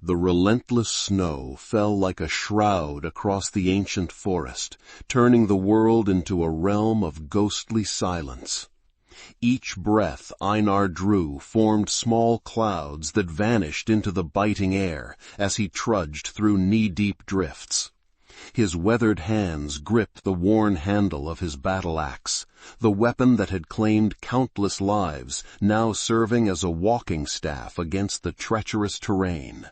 The relentless snow fell like a shroud across the ancient forest, turning the world into a realm of ghostly silence. Each breath Einar drew formed small clouds that vanished into the biting air as he trudged through knee-deep drifts. His weathered hands gripped the worn handle of his battle axe, the weapon that had claimed countless lives, now serving as a walking staff against the treacherous terrain.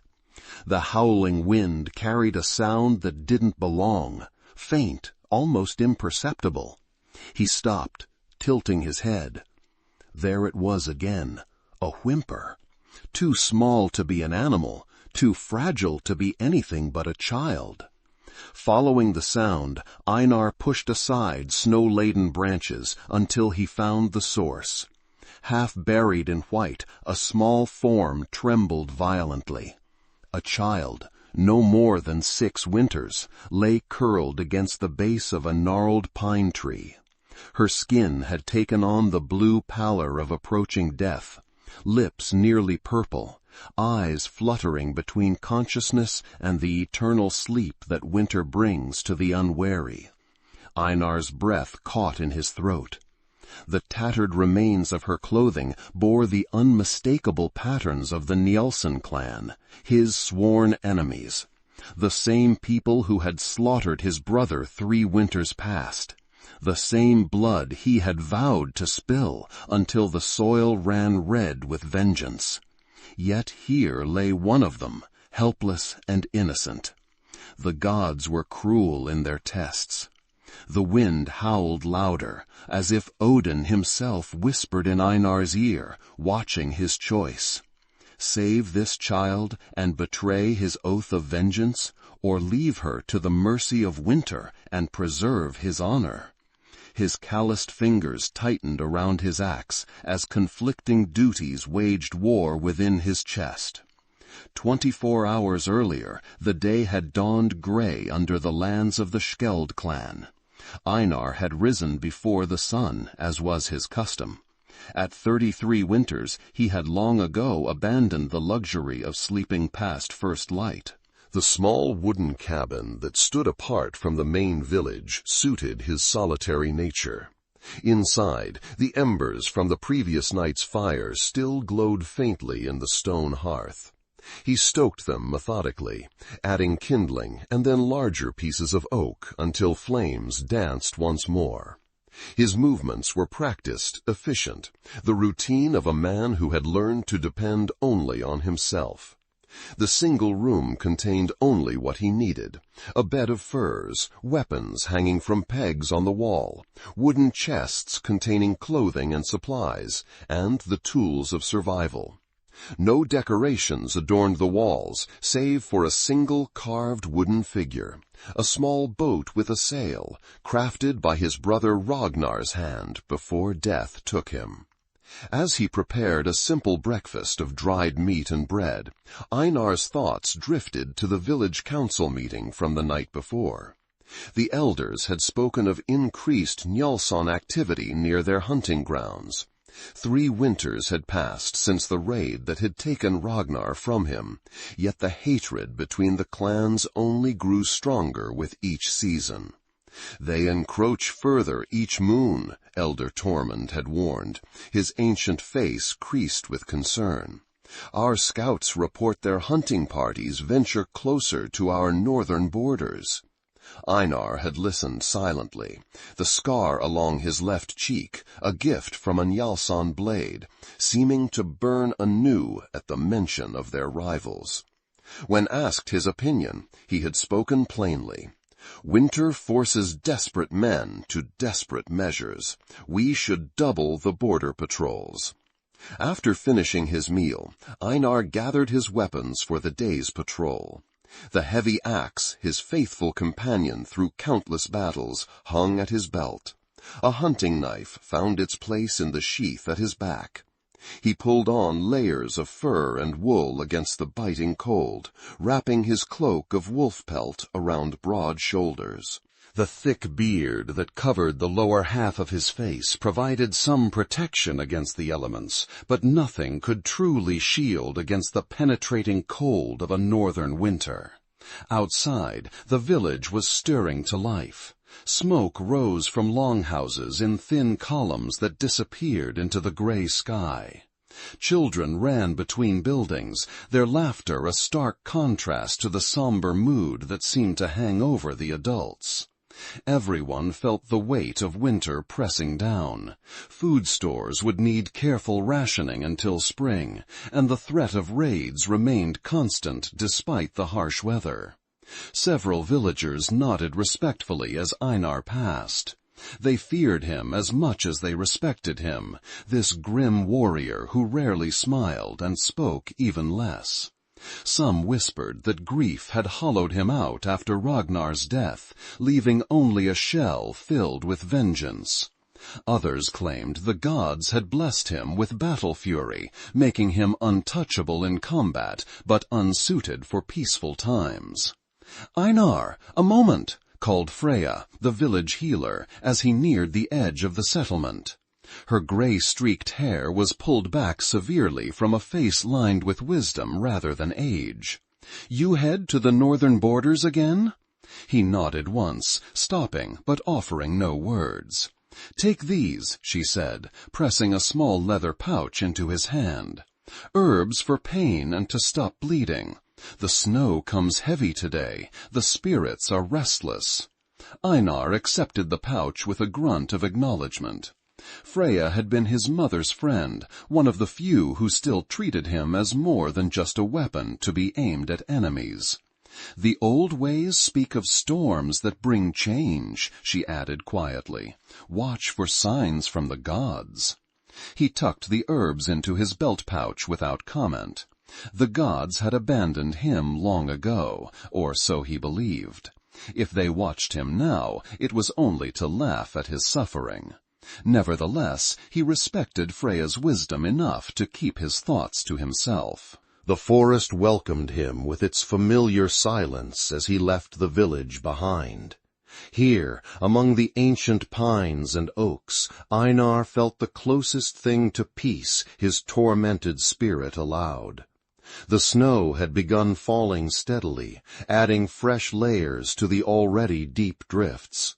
The howling wind carried a sound that didn't belong, faint, almost imperceptible. He stopped, tilting his head. There it was again, a whimper. Too small to be an animal, too fragile to be anything but a child. Following the sound, Einar pushed aside snow-laden branches until he found the source. Half buried in white, a small form trembled violently. A child, no more than 6 winters, lay curled against the base of a gnarled pine tree. Her skin had taken on the blue pallor of approaching death, lips nearly purple, eyes fluttering between consciousness and the eternal sleep that winter brings to the unwary. Einar's breath caught in his throat. The tattered remains of her clothing bore the unmistakable patterns of the Njelsson clan, his sworn enemies, the same people who had slaughtered his brother 3 winters past, the same blood he had vowed to spill until the soil ran red with vengeance. Yet here lay one of them, helpless and innocent. The gods were cruel in their tests. The wind howled louder, as if Odin himself whispered in Einar's ear, watching his choice. Save this child and betray his oath of vengeance, or leave her to the mercy of winter and preserve his honor? His calloused fingers tightened around his axe as conflicting duties waged war within his chest. 24 hours earlier, the day had dawned gray under the lands of the Skjald clan. Einar had risen before the sun, as was his custom. At 33 winters, he had long ago abandoned the luxury of sleeping past first light. The small wooden cabin that stood apart from the main village suited his solitary nature. Inside, the embers from the previous night's fire still glowed faintly in the stone hearth. He stoked them methodically, adding kindling and then larger pieces of oak until flames danced once more. His movements were practiced, efficient, the routine of a man who had learned to depend only on himself. The single room contained only what he needed: a bed of furs, weapons hanging from pegs on the wall, wooden chests containing clothing and supplies, and the tools of survival. No decorations adorned the walls, save for a single carved wooden figure, a small boat with a sail, crafted by his brother Ragnar's hand before death took him. As he prepared a simple breakfast of dried meat and bread, Einar's thoughts drifted to the village council meeting from the night before. The elders had spoken of increased Njelsson activity near their hunting grounds. 3 winters had passed since the raid that had taken Ragnar from him, yet the hatred between the clans only grew stronger with each season. They encroach further each moon, Elder Tormund had warned, his ancient face creased with concern. Our scouts report their hunting parties venture closer to our northern borders. Einar had listened silently, the scar along his left cheek, a gift from a Njelsson blade, seeming to burn anew at the mention of their rivals. When asked his opinion, he had spoken plainly. Winter forces desperate men to desperate measures. We should double the border patrols. After finishing his meal, Einar gathered his weapons for the day's patrol. The heavy axe, his faithful companion through countless battles, hung at his belt. A hunting knife found its place in the sheath at his back. He pulled on layers of fur and wool against the biting cold, wrapping his cloak of wolf pelt around broad shoulders. The thick beard that covered the lower half of his face provided some protection against the elements, but nothing could truly shield against the penetrating cold of a northern winter. Outside, the village was stirring to life. Smoke rose from longhouses in thin columns that disappeared into the gray sky. Children ran between buildings, their laughter a stark contrast to the somber mood that seemed to hang over the adults. Everyone felt the weight of winter pressing down. Food stores would need careful rationing until spring, and the threat of raids remained constant despite the harsh weather. Several villagers nodded respectfully as Einar passed. They feared him as much as they respected him, this grim warrior who rarely smiled and spoke even less. Some whispered that grief had hollowed him out after Ragnar's death, leaving only a shell filled with vengeance. Others claimed the gods had blessed him with battle fury, making him untouchable in combat, but unsuited for peaceful times. "Einar, a moment!" called Freya, the village healer, as he neared the edge of the settlement. Her gray-streaked hair was pulled back severely from a face lined with wisdom rather than age. "You head to the northern borders again?" He nodded once, stopping but offering no words. "Take these," she said, pressing a small leather pouch into his hand. "Herbs for pain and to stop bleeding. The snow comes heavy today. The spirits are restless." Einar accepted the pouch with a grunt of acknowledgement. Freya had been his mother's friend, one of the few who still treated him as more than just a weapon to be aimed at enemies. "The old ways speak of storms that bring change," she added quietly. "Watch for signs from the gods." He tucked the herbs into his belt pouch without comment. The gods had abandoned him long ago, or so he believed. If they watched him now, it was only to laugh at his suffering. Nevertheless, he respected Freya's wisdom enough to keep his thoughts to himself. The forest welcomed him with its familiar silence as he left the village behind. Here, among the ancient pines and oaks, Einar felt the closest thing to peace his tormented spirit allowed. The snow had begun falling steadily, adding fresh layers to the already deep drifts.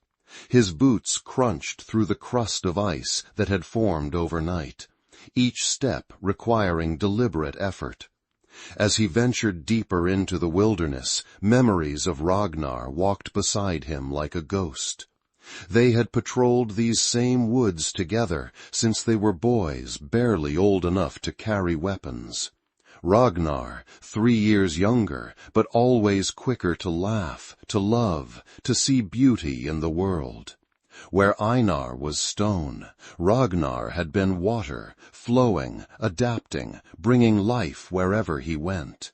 His boots crunched through the crust of ice that had formed overnight, each step requiring deliberate effort. As he ventured deeper into the wilderness, memories of Ragnar walked beside him like a ghost. They had patrolled these same woods together since they were boys barely old enough to carry weapons. Ragnar, 3 years younger, but always quicker to laugh, to love, to see beauty in the world. Where Einar was stone, Ragnar had been water, flowing, adapting, bringing life wherever he went.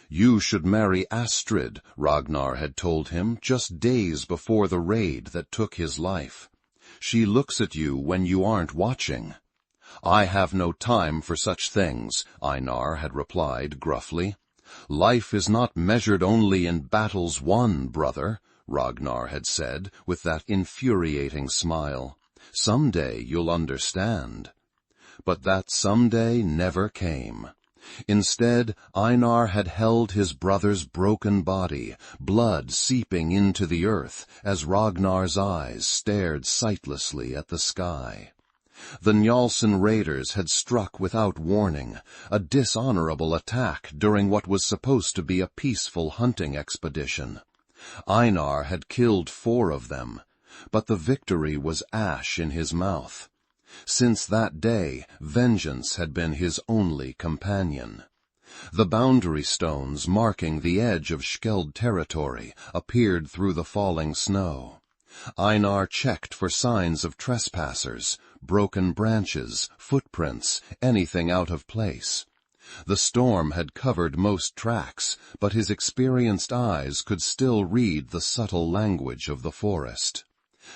"You should marry Astrid," Ragnar had told him just days before the raid that took his life. "She looks at you when you aren't watching." "I have no time for such things," Einar had replied gruffly. "Life is not measured only in battles won, brother," Ragnar had said with that infuriating smile. "Someday you'll understand." But that someday never came. Instead, Einar had held his brother's broken body, blood seeping into the earth as Ragnar's eyes stared sightlessly at the sky. The Njálsson raiders had struck without warning, a dishonorable attack during what was supposed to be a peaceful hunting expedition. Einar had killed 4 of them, but the victory was ash in his mouth. Since that day, vengeance had been his only companion. The boundary stones marking the edge of Skjeld territory appeared through the falling snow. Einar checked for signs of trespassers, broken branches, footprints, anything out of place. The storm had covered most tracks, but his experienced eyes could still read the subtle language of the forest.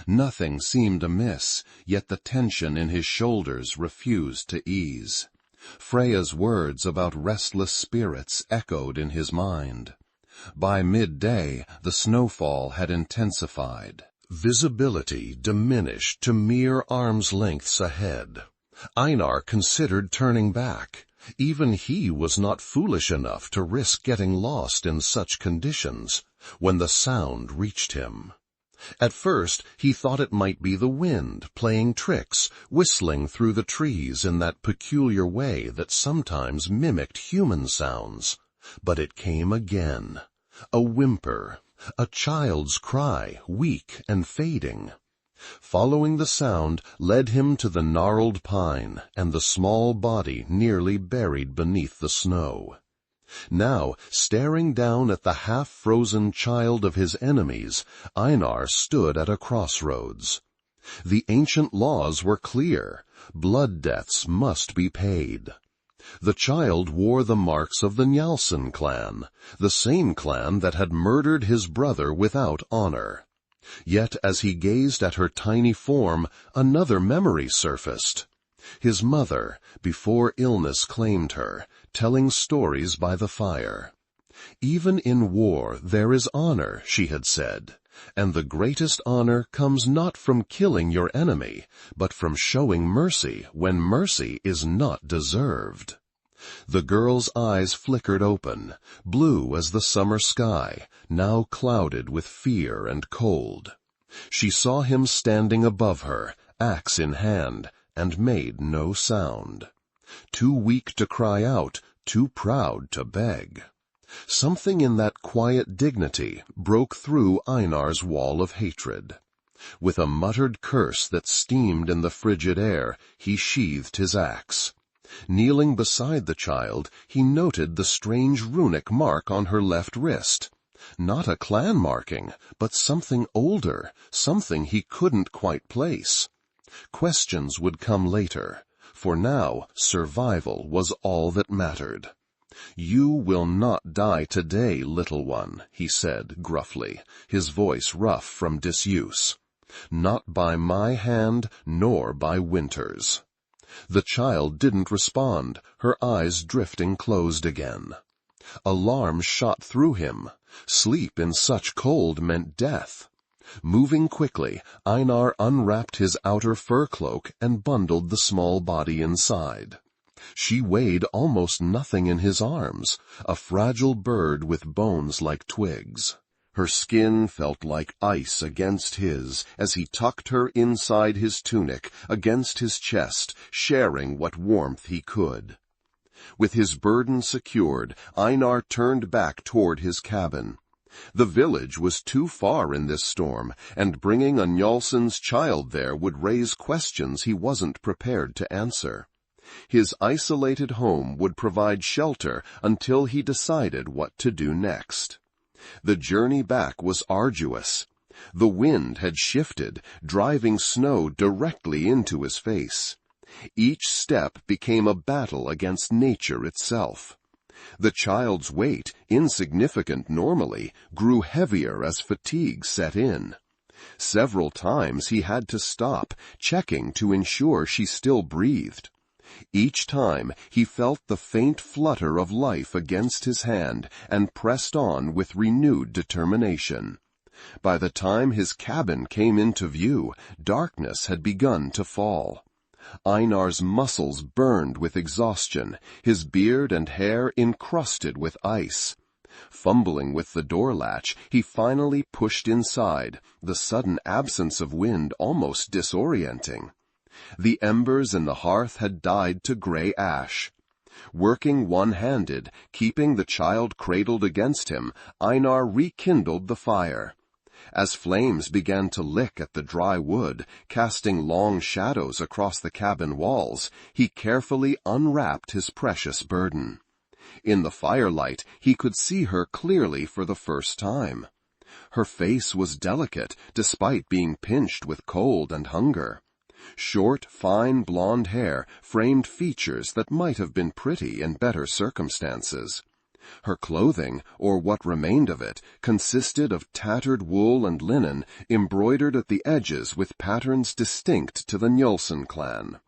Nothing seemed amiss, yet the tension in his shoulders refused to ease. Freya's words about restless spirits echoed in his mind. By midday, the snowfall had intensified. Visibility diminished to mere arm's lengths ahead. Einar considered turning back. Even he was not foolish enough to risk getting lost in such conditions, when the sound reached him. At first, he thought it might be the wind playing tricks, whistling through the trees in that peculiar way that sometimes mimicked human sounds. But it came again. A whimper, a child's cry, weak and fading. Following the sound led him to the gnarled pine and the small body nearly buried beneath the snow. Now, staring down at the half-frozen child of his enemies, Einar stood at a crossroads. The ancient laws were clear. Blood debts must be paid. The child wore the marks of the Skjaldsson clan, the same clan that had murdered his brother without honor. Yet as he gazed at her tiny form, another memory surfaced. His mother, before illness claimed her, telling stories by the fire. Even in war there is honor, she had said, and the greatest honor comes not from killing your enemy, but from showing mercy when mercy is not deserved. The girl's eyes flickered open, blue as the summer sky, now clouded with fear and cold. She saw him standing above her, axe in hand, and made no sound. Too weak to cry out, too proud to beg. Something in that quiet dignity broke through Einar's wall of hatred. With a muttered curse that steamed in the frigid air, he sheathed his axe. Kneeling beside the child, he noted the strange runic mark on her left wrist. Not a clan marking, but something older, something he couldn't quite place. Questions would come later. For now, survival was all that mattered. "You will not die today, little one," he said gruffly, his voice rough from disuse. "Not by my hand, nor by Winter's." The child didn't respond, her eyes drifting closed again. Alarm shot through him. Sleep in such cold meant death. Moving quickly, Einar unwrapped his outer fur cloak and bundled the small body inside. She weighed almost nothing in his arms, a fragile bird with bones like twigs. Her skin felt like ice against his as he tucked her inside his tunic, against his chest, sharing what warmth he could. With his burden secured, Einar turned back toward his cabin. The village was too far in this storm, and bringing a Skjalddsson's child there would raise questions he wasn't prepared to answer. His isolated home would provide shelter until he decided what to do next. The journey back was arduous. The wind had shifted, driving snow directly into his face. Each step became a battle against nature itself. The child's weight, insignificant normally, grew heavier as fatigue set in. Several times he had to stop, checking to ensure she still breathed. Each time he felt the faint flutter of life against his hand and pressed on with renewed determination. By the time his cabin came into view, darkness had begun to fall. Einar's muscles burned with exhaustion, his beard and hair encrusted with ice. Fumbling with the door latch, he finally pushed inside, the sudden absence of wind almost disorienting. The embers in the hearth had died to gray ash. Working one-handed, keeping the child cradled against him, Einar rekindled the fire. As flames began to lick at the dry wood, casting long shadows across the cabin walls, he carefully unwrapped his precious burden. In the firelight, he could see her clearly for the first time. Her face was delicate, despite being pinched with cold and hunger. Short, fine blonde hair framed features that might have been pretty in better circumstances. Her clothing, or what remained of it, consisted of tattered wool and linen embroidered at the edges with patterns distinct to the Skjaldsson clan.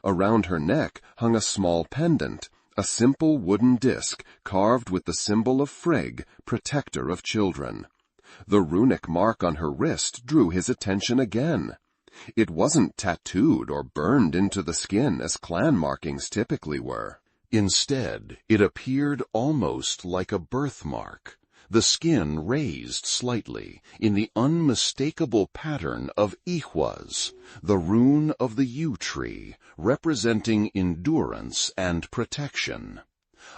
Around her neck hung a small pendant, a simple wooden disc carved with the symbol of Frigg, protector of children. The runic mark on her wrist drew his attention again. It wasn't tattooed or burned into the skin as clan markings typically were. Instead, it appeared almost like a birthmark, the skin raised slightly in the unmistakable pattern of ihwas, the rune of the yew tree, representing endurance and protection.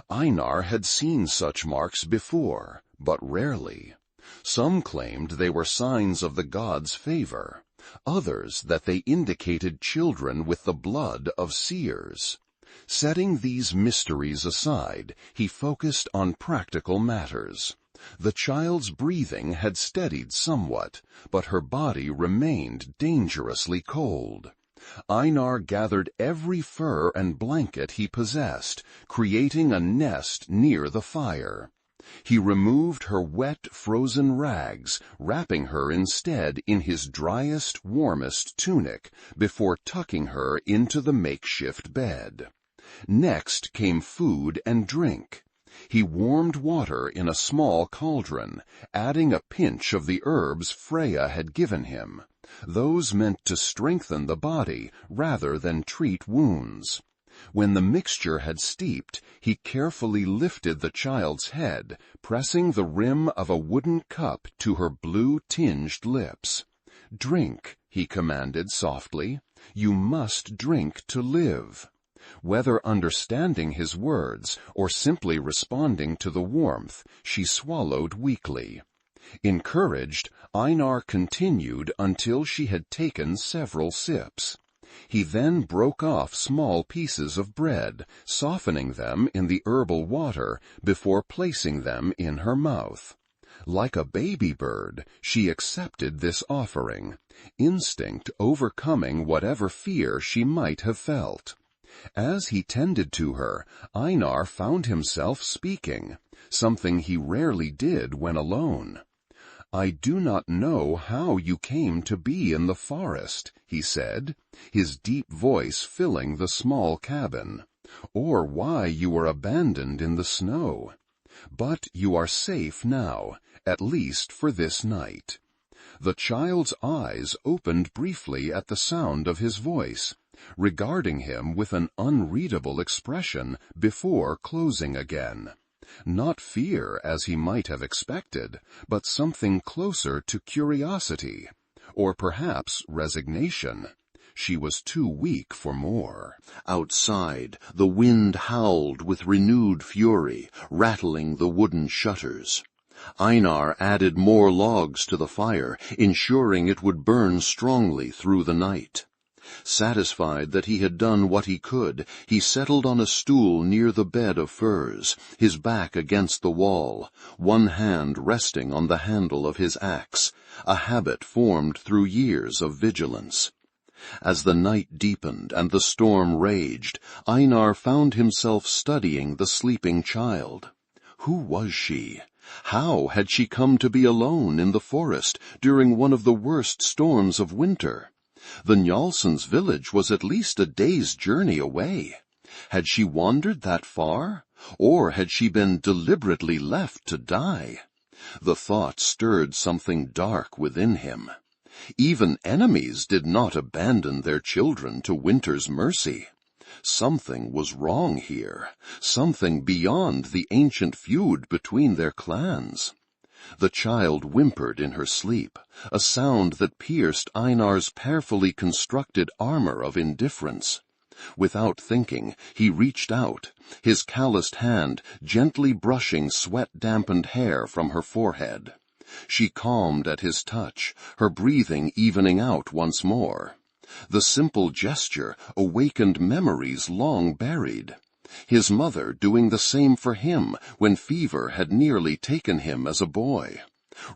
Einar had seen such marks before, but rarely. Some claimed they were signs of the gods' favor, others that they indicated children with the blood of seers. Setting these mysteries aside, he focused on practical matters. The child's breathing had steadied somewhat, but her body remained dangerously cold. Einar gathered every fur and blanket he possessed, creating a nest near the fire. He removed her wet, frozen rags, wrapping her instead in his driest, warmest tunic, before tucking her into the makeshift bed. Next came food and drink. He warmed water in a small cauldron, adding a pinch of the herbs Freya had given him. Those meant to strengthen the body rather than treat wounds. When the mixture had steeped, he carefully lifted the child's head, pressing the rim of a wooden cup to her blue-tinged lips. "Drink," he commanded softly. "You must drink to live." Whether understanding his words or simply responding to the warmth, she swallowed weakly. Encouraged, Einar continued until she had taken several sips. He then broke off small pieces of bread, softening them in the herbal water before placing them in her mouth. Like a baby bird, she accepted this offering, instinct overcoming whatever fear she might have felt. As he tended to her, Einar found himself speaking, something he rarely did when alone. "I do not know how you came to be in the forest," he said, his deep voice filling the small cabin, "or why you were abandoned in the snow. But you are safe now, at least for this night." The child's eyes opened briefly at the sound of his voice, regarding him with an unreadable expression before closing again. Not fear, as he might have expected, but something closer to curiosity, or perhaps resignation. She was too weak for more. Outside, the wind howled with renewed fury, rattling the wooden shutters. Einar added more logs to the fire, ensuring it would burn strongly through the night. Satisfied that he had done what he could, he settled on a stool near the bed of furs, his back against the wall, one hand resting on the handle of his axe, a habit formed through years of vigilance. As the night deepened and the storm raged, Einar found himself studying the sleeping child. Who was she? How had she come to be alone in the forest during one of the worst storms of winter? The Skjaldsons' village was at least a day's journey away. Had she wandered that far? Or had she been deliberately left to die? The thought stirred something dark within him. Even enemies did not abandon their children to winter's mercy. Something was wrong here, something beyond the ancient feud between their clans. The child whimpered in her sleep, a sound that pierced Einar's carefully constructed armor of indifference. Without thinking, he reached out, his calloused hand gently brushing sweat-dampened hair from her forehead. She calmed at his touch, her breathing evening out once more. The simple gesture awakened memories long buried. His mother doing the same for him when fever had nearly taken him as a boy.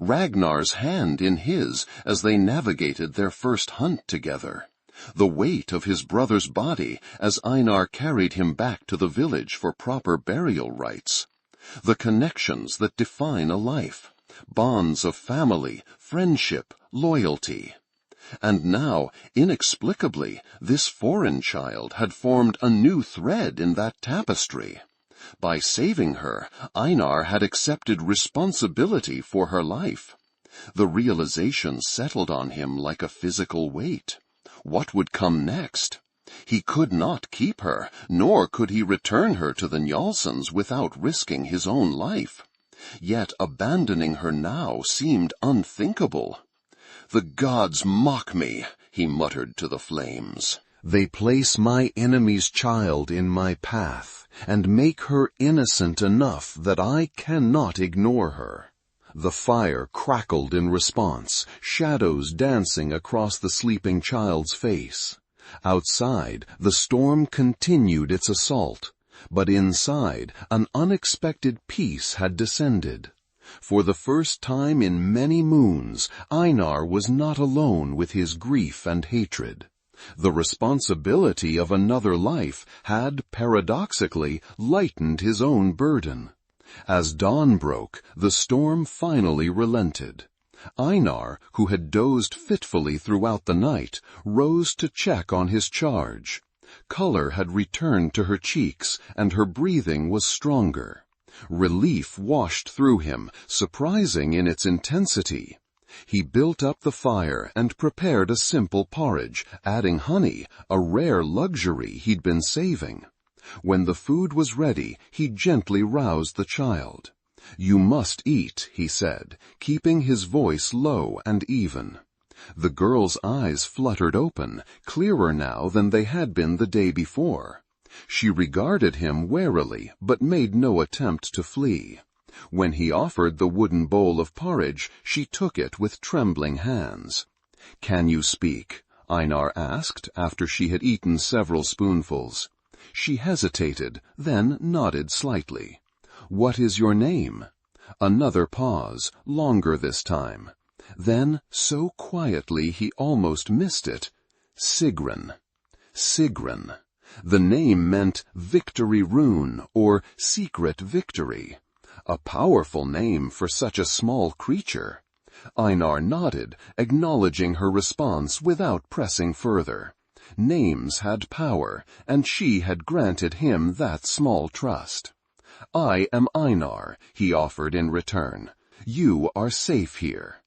Ragnar's hand in his as they navigated their first hunt together. The weight of his brother's body as Einar carried him back to the village for proper burial rites. The connections that define a life. Bonds of family, friendship, loyalty. And now, inexplicably, this foreign child had formed a new thread in that tapestry. By saving her, Einar had accepted responsibility for her life. The realization settled on him like a physical weight. What would come next? He could not keep her, nor could he return her to the Skjaldsons without risking his own life. Yet abandoning her now seemed unthinkable. "The gods mock me," he muttered to the flames. "They place my enemy's child in my path, and make her innocent enough that I cannot ignore her." The fire crackled in response, shadows dancing across the sleeping child's face. Outside, the storm continued its assault, but inside, an unexpected peace had descended. For the first time in many moons, Einar was not alone with his grief and hatred. The responsibility of another life had, paradoxically, lightened his own burden. As dawn broke, the storm finally relented. Einar, who had dozed fitfully throughout the night, rose to check on his charge. Color had returned to her cheeks, and her breathing was stronger. Relief washed through him, surprising in its intensity. He built up the fire and prepared a simple porridge, adding honey, a rare luxury he'd been saving. When the food was ready, he gently roused the child. "You must eat," he said, keeping his voice low and even. The girl's eyes fluttered open, clearer now than they had been the day before. She regarded him warily, but made no attempt to flee. When he offered the wooden bowl of porridge, she took it with trembling hands. "Can you speak?" Einar asked, after she had eaten several spoonfuls. She hesitated, then nodded slightly. "What is your name?" Another pause, longer this time. Then, so quietly he almost missed it, "Sigrun." Sigrun. The name meant victory rune, or secret victory. A powerful name for such a small creature. Einar nodded, acknowledging her response without pressing further. Names had power, and she had granted him that small trust. "I am Einar," he offered in return. "You are safe here."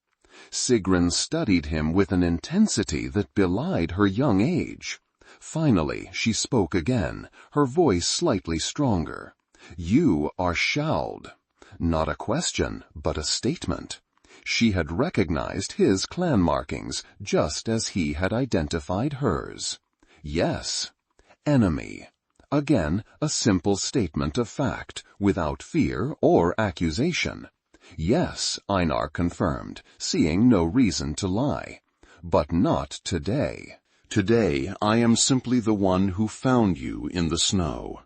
Sigrun studied him with an intensity that belied her young age. Finally, she spoke again, her voice slightly stronger. "You are Skjald." Not a question, but a statement. She had recognized his clan markings, just as he had identified hers. Yes. Enemy. Again, a simple statement of fact, without fear or accusation. "Yes," Einar confirmed, seeing no reason to lie. "But not today. Today I am simply the one who found you in the snow."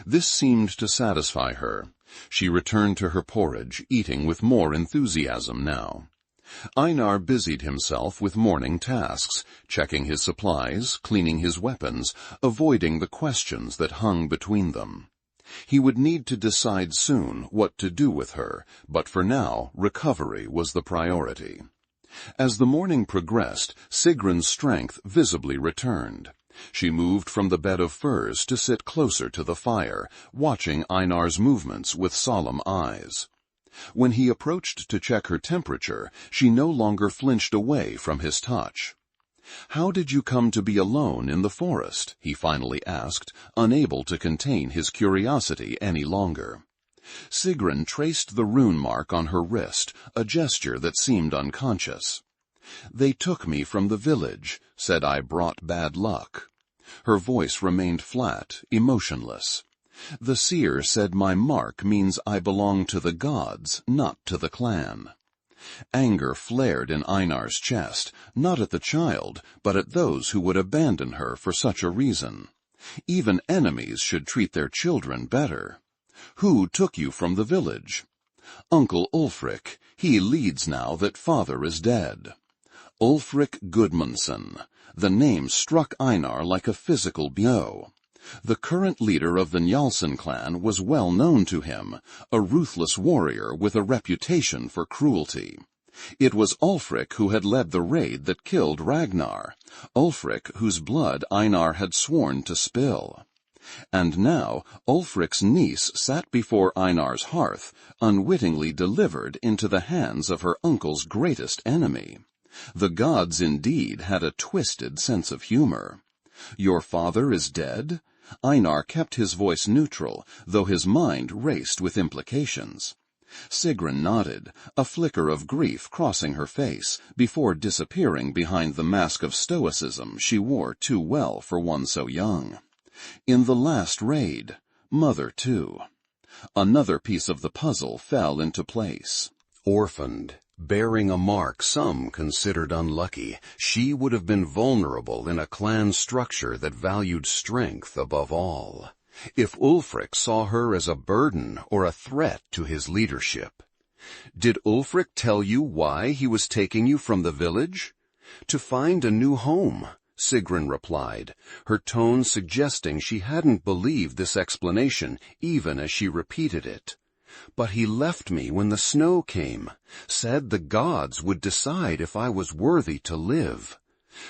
This seemed to satisfy her. She returned to her porridge, eating with more enthusiasm now. Einar busied himself with morning tasks, checking his supplies, cleaning his weapons, avoiding the questions that hung between them. He would need to decide soon what to do with her, but for now, recovery was the priority. As the morning progressed, Sigrun's strength visibly returned. She moved from the bed of furs to sit closer to the fire, watching Einar's movements with solemn eyes. When he approached to check her temperature, she no longer flinched away from his touch. "How did you come to be alone in the forest?" he finally asked, unable to contain his curiosity any longer. Sigrun traced the rune mark on her wrist, a gesture that seemed unconscious. "They took me from the village, said I brought bad luck." Her voice remained flat, emotionless. "The seer said my mark means I belong to the gods, not to the clan." Anger flared in Einar's chest, not at the child, but at those who would abandon her for such a reason. Even enemies should treat their children better. "Who took you from the village?" "Uncle Ulfric. He leads now that father is dead." Ulfric Gudmundsson. The name struck Einar like a physical blow. The current leader of the Skjaldsson clan was well known to him, a ruthless warrior with a reputation for cruelty. It was Ulfric who had led the raid that killed Ragnar, Ulfric whose blood Einar had sworn to spill. And now Ulfric's niece sat before Einar's hearth, unwittingly delivered into the hands of her uncle's greatest enemy. The gods indeed had a twisted sense of humor. "Your father is dead?" Einar kept his voice neutral, though his mind raced with implications. Sigrun nodded, a flicker of grief crossing her face, before disappearing behind the mask of stoicism she wore too well for one so young. In the last raid, mother too. Another piece of the puzzle fell into place. Orphaned, bearing a mark some considered unlucky, she would have been vulnerable in a clan structure that valued strength above all. If Ulfric saw her as a burden or a threat to his leadership. "Did Ulfric tell you why he was taking you from the village?" "To find a new home," Sigrun replied, her tone suggesting she hadn't believed this explanation even as she repeated it. "But he left me when the snow came, said the gods would decide if I was worthy to live."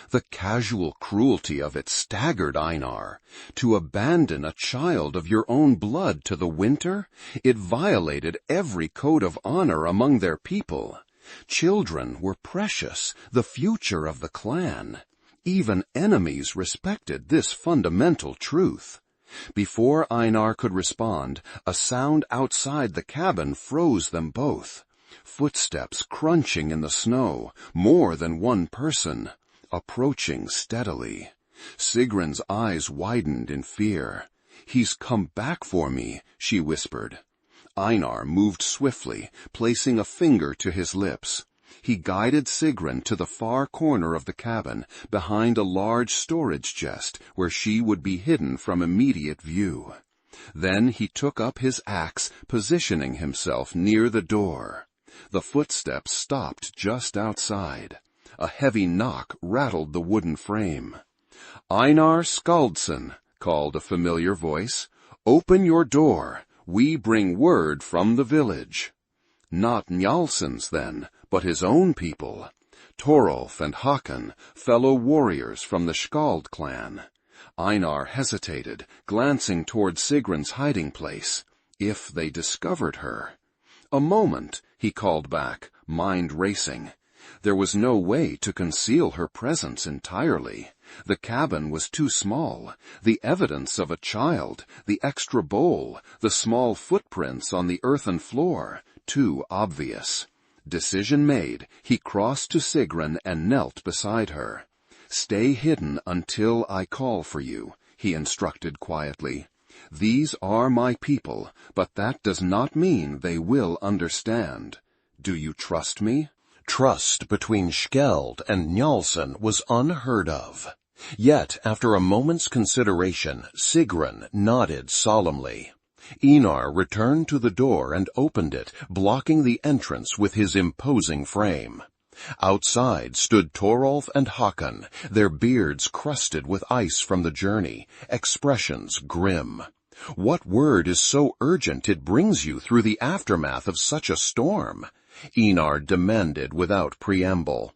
The casual cruelty of it staggered Einar. To abandon a child of your own blood to the winter? It violated every code of honor among their people. Children were precious, the future of the clan. Even enemies respected this fundamental truth. Before Einar could respond, a sound outside the cabin froze them both. Footsteps crunching in the snow, more than one person. Approaching steadily. Sigrun's eyes widened in fear. "He's come back for me," she whispered. Einar moved swiftly, placing a finger to his lips. He guided Sigrun to the far corner of the cabin, behind a large storage chest where she would be hidden from immediate view. Then he took up his axe, positioning himself near the door. The footsteps stopped just outside. A heavy knock rattled the wooden frame. "Einar Skjaldsson," called a familiar voice. "Open your door. We bring word from the village." Not Njálsson's then, but his own people. Torolf and Håkon, fellow warriors from the Skald clan. Einar hesitated, glancing toward Sigrun's hiding place. If they discovered her. "A moment," he called back, mind racing. There was no way to conceal her presence entirely. The cabin was too small. The evidence of a child, the extra bowl, the small footprints on the earthen floor, too obvious. Decision made, he crossed to Sigrun and knelt beside her. "Stay hidden until I call for you," he instructed quietly. "These are my people, but that does not mean they will understand. Do you trust me?" Trust between Skjald and Njálsson was unheard of. Yet, after a moment's consideration, Sigrun nodded solemnly. Einar returned to the door and opened it, blocking the entrance with his imposing frame. Outside stood Torolf and Håkon, their beards crusted with ice from the journey, expressions grim. "What word is so urgent it brings you through the aftermath of such a storm?" Einar demanded without preamble.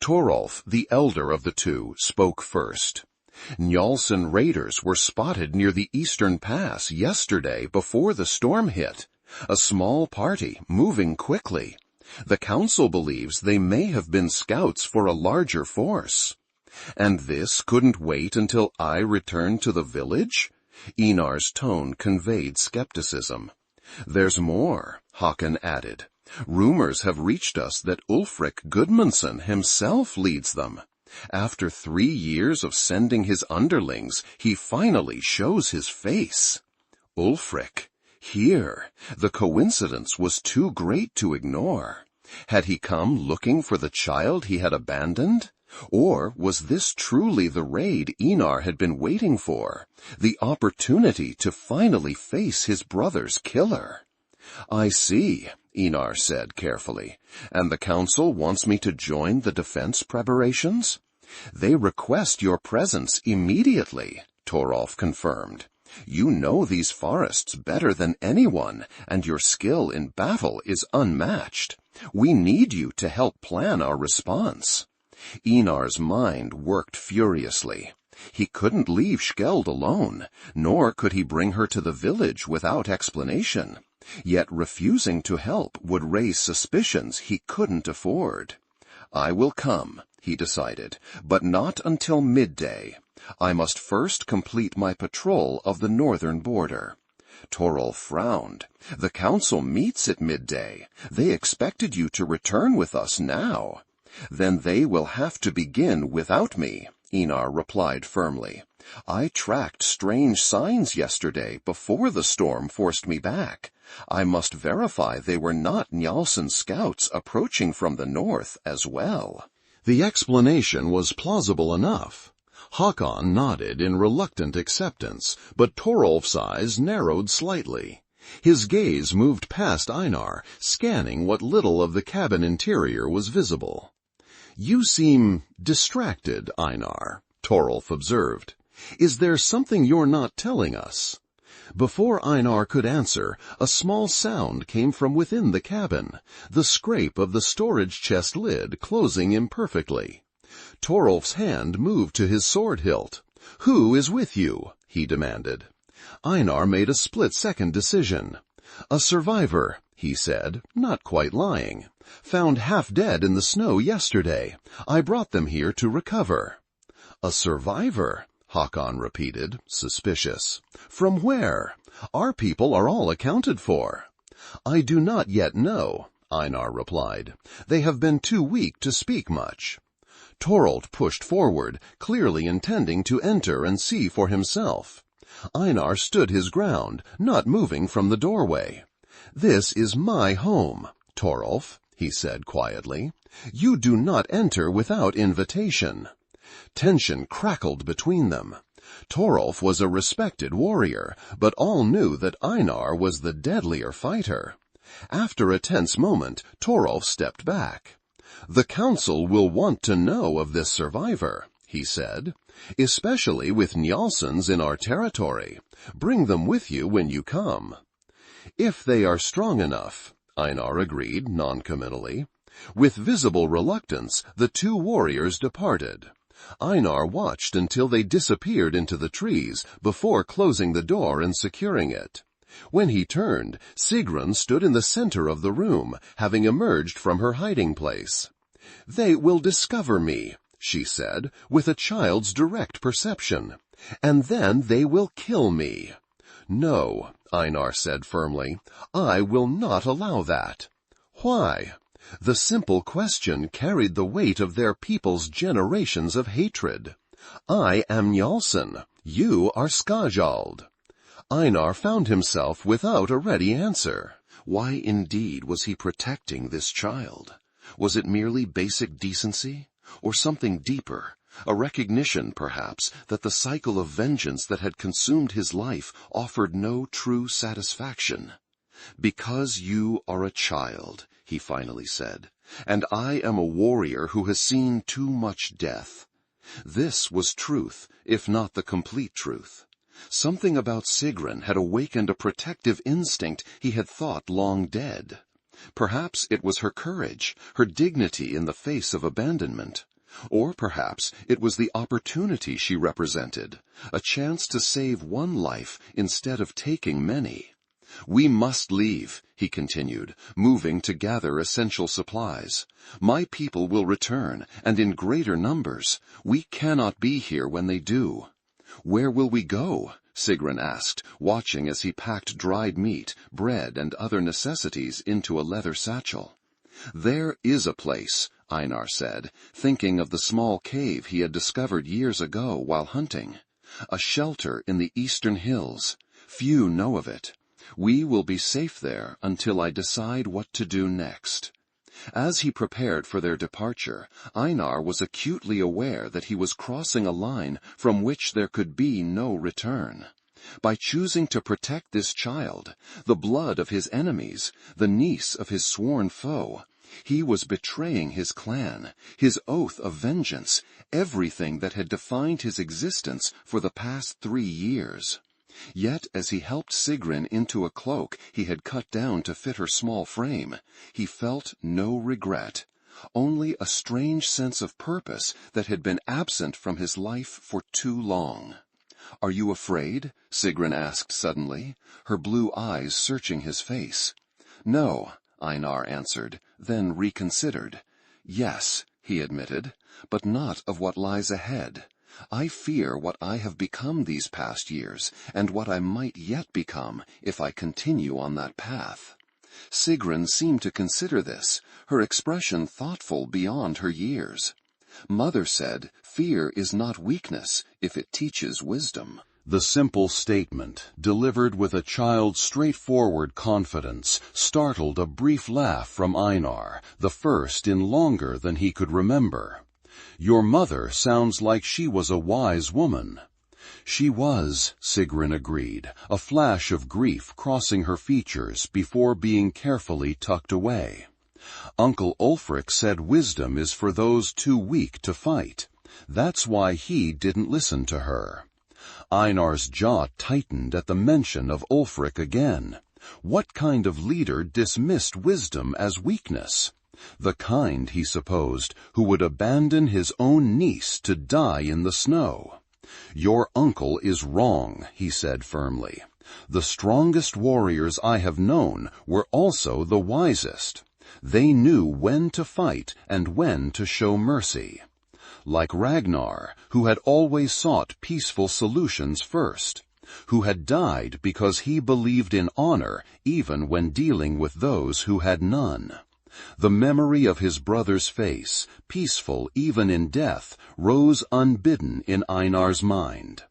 Torolf, the elder of the two, spoke first. "Njálsson raiders were spotted near the eastern pass yesterday before the storm hit. A small party, moving quickly. The council believes they may have been scouts for a larger force." "And this couldn't wait until I returned to the village?" Einar's tone conveyed skepticism. "There's more," Håkon added. "Rumors have reached us that Ulfric Gudmundsson himself leads them. After 3 years of sending his underlings, he finally shows his face. Ulfric, here. The coincidence was too great to ignore. Had he come looking for the child he had abandoned? Or was this truly the raid Einar had been waiting for, the opportunity to finally face his brother's killer?" "I see," Einar said carefully. "And the council wants me to join the defense preparations?" "They request your presence immediately," Torolf confirmed. "You know these forests better than anyone, and your skill in battle is unmatched. We need you to help plan our response." Einar's mind worked furiously. He couldn't leave Skjeld alone, nor could he bring her to the village without explanation. Yet refusing to help would raise suspicions he couldn't afford. I will come, he decided, but not until midday. I must first complete my patrol of the northern border. Torolf frowned. The council meets at midday. They expected you to return with us now. Then they will have to begin without me, Einar replied firmly. I tracked strange signs yesterday before the storm forced me back. I must verify they were not Njálsson's scouts approaching from the north as well. The explanation was plausible enough. Hakon nodded in reluctant acceptance, but Torolf's eyes narrowed slightly. His gaze moved past Einar, scanning what little of the cabin interior was visible. "You seem distracted, Einar," Torolf observed. "Is there something you're not telling us?" Before Einar could answer, a small sound came from within the cabin, the scrape of the storage chest lid closing imperfectly. Torolf's hand moved to his sword hilt. "Who is with you?" he demanded. Einar made a split-second decision. "A survivor," he said, not quite lying. "Found half dead in the snow yesterday. I brought them here to recover." "A survivor?" Hakon repeated, suspicious. "From where? Our people are all accounted for." "I do not yet know," Einar replied. "They have been too weak to speak much." Torolf pushed forward, clearly intending to enter and see for himself. Einar stood his ground, not moving from the doorway. "This is my home, Torolf," he said quietly. "You do not enter without invitation." Tension crackled between them. Torolf was a respected warrior, but all knew that Einar was the deadlier fighter. After a tense moment, Torolf stepped back. "The council will want to know of this survivor," he said, "especially with Njálssons in our territory. Bring them with you when you come." "If they are strong enough," Einar agreed noncommittally. With visible reluctance, the two warriors departed. Einar watched until they disappeared into the trees before closing the door and securing it. When he turned, Sigrun stood in the center of the room, having emerged from her hiding place. "They will discover me," she said, with a child's direct perception. "And then they will kill me." "No," Einar said firmly. "I will not allow that." "Why?" The simple question carried the weight of their people's generations of hatred. "I am Njálsson. You are Skjald." Einar found himself without a ready answer. Why indeed was he protecting this child? Was it merely basic decency? Or something deeper? A recognition, perhaps, that the cycle of vengeance that had consumed his life offered no true satisfaction? "Because you are a child," he finally said, "and I am a warrior who has seen too much death." This was truth, if not the complete truth. Something about Sigrun had awakened a protective instinct he had thought long dead. Perhaps it was her courage, her dignity in the face of abandonment. Or perhaps it was the opportunity she represented, a chance to save one life instead of taking many. "We must leave," he continued, moving to gather essential supplies. "My people will return, and in greater numbers. We cannot be here when they do." "Where will we go?" Sigrun asked, watching as he packed dried meat, bread, and other necessities into a leather satchel. "There is a place," Einar said, thinking of the small cave he had discovered years ago while hunting. "A shelter in the eastern hills. Few know of it. We will be safe there until I decide what to do next." As he prepared for their departure, Einar was acutely aware that he was crossing a line from which there could be no return. By choosing to protect this child, the blood of his enemies, the niece of his sworn foe, he was betraying his clan, his oath of vengeance, everything that had defined his existence for the past 3 years. Yet as he helped Sigrun into a cloak he had cut down to fit her small frame, he felt no regret, only a strange sense of purpose that had been absent from his life for too long. "Are you afraid?" Sigrun asked suddenly, her blue eyes searching his face. "No," Einar answered, then reconsidered. "Yes," he admitted, "but not of what lies ahead. I fear what I have become these past years, and what I might yet become if I continue on that path." Sigrun seemed to consider this, her expression thoughtful beyond her years. Mother said, "Fear is not weakness if it teaches wisdom." The simple statement, delivered with a child's straightforward confidence, startled a brief laugh from Einar, the first in longer than he could remember. "Your mother sounds like she was a wise woman." "She was," Sigrun agreed, a flash of grief crossing her features before being carefully tucked away. "Uncle Ulfric said wisdom is for those too weak to fight. That's why he didn't listen to her." Einar's jaw tightened at the mention of Ulfric again. What kind of leader dismissed wisdom as weakness? The kind, he supposed, who would abandon his own niece to die in the snow. "Your uncle is wrong," he said firmly. "The strongest warriors I have known were also the wisest. They knew when to fight and when to show mercy. Like Ragnar, who had always sought peaceful solutions first, who had died because he believed in honor even when dealing with those who had none." The memory of his brother's face, peaceful even in death, rose unbidden in Einar's mind.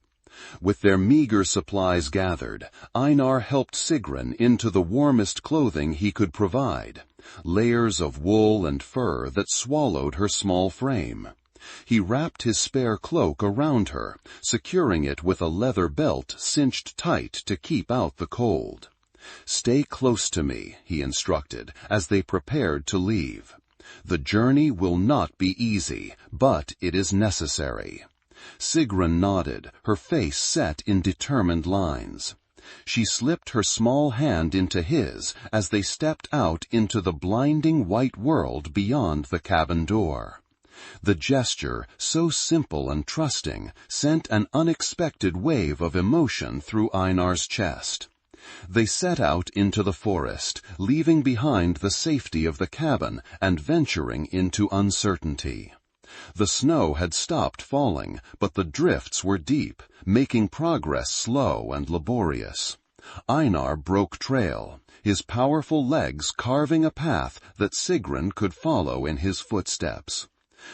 With their meager supplies gathered, Einar helped Sigrun into the warmest clothing he could provide, layers of wool and fur that swallowed her small frame. He wrapped his spare cloak around her, securing it with a leather belt cinched tight to keep out the cold. "Stay close to me," he instructed, as they prepared to leave. "The journey will not be easy, but it is necessary." Sigrun nodded, her face set in determined lines. She slipped her small hand into his as they stepped out into the blinding white world beyond the cabin door. The gesture, so simple and trusting, sent an unexpected wave of emotion through Einar's chest. They set out into the forest, leaving behind the safety of the cabin and venturing into uncertainty. The snow had stopped falling, but the drifts were deep, making progress slow and laborious. Einar broke trail, his powerful legs carving a path that Sigrun could follow in his footsteps.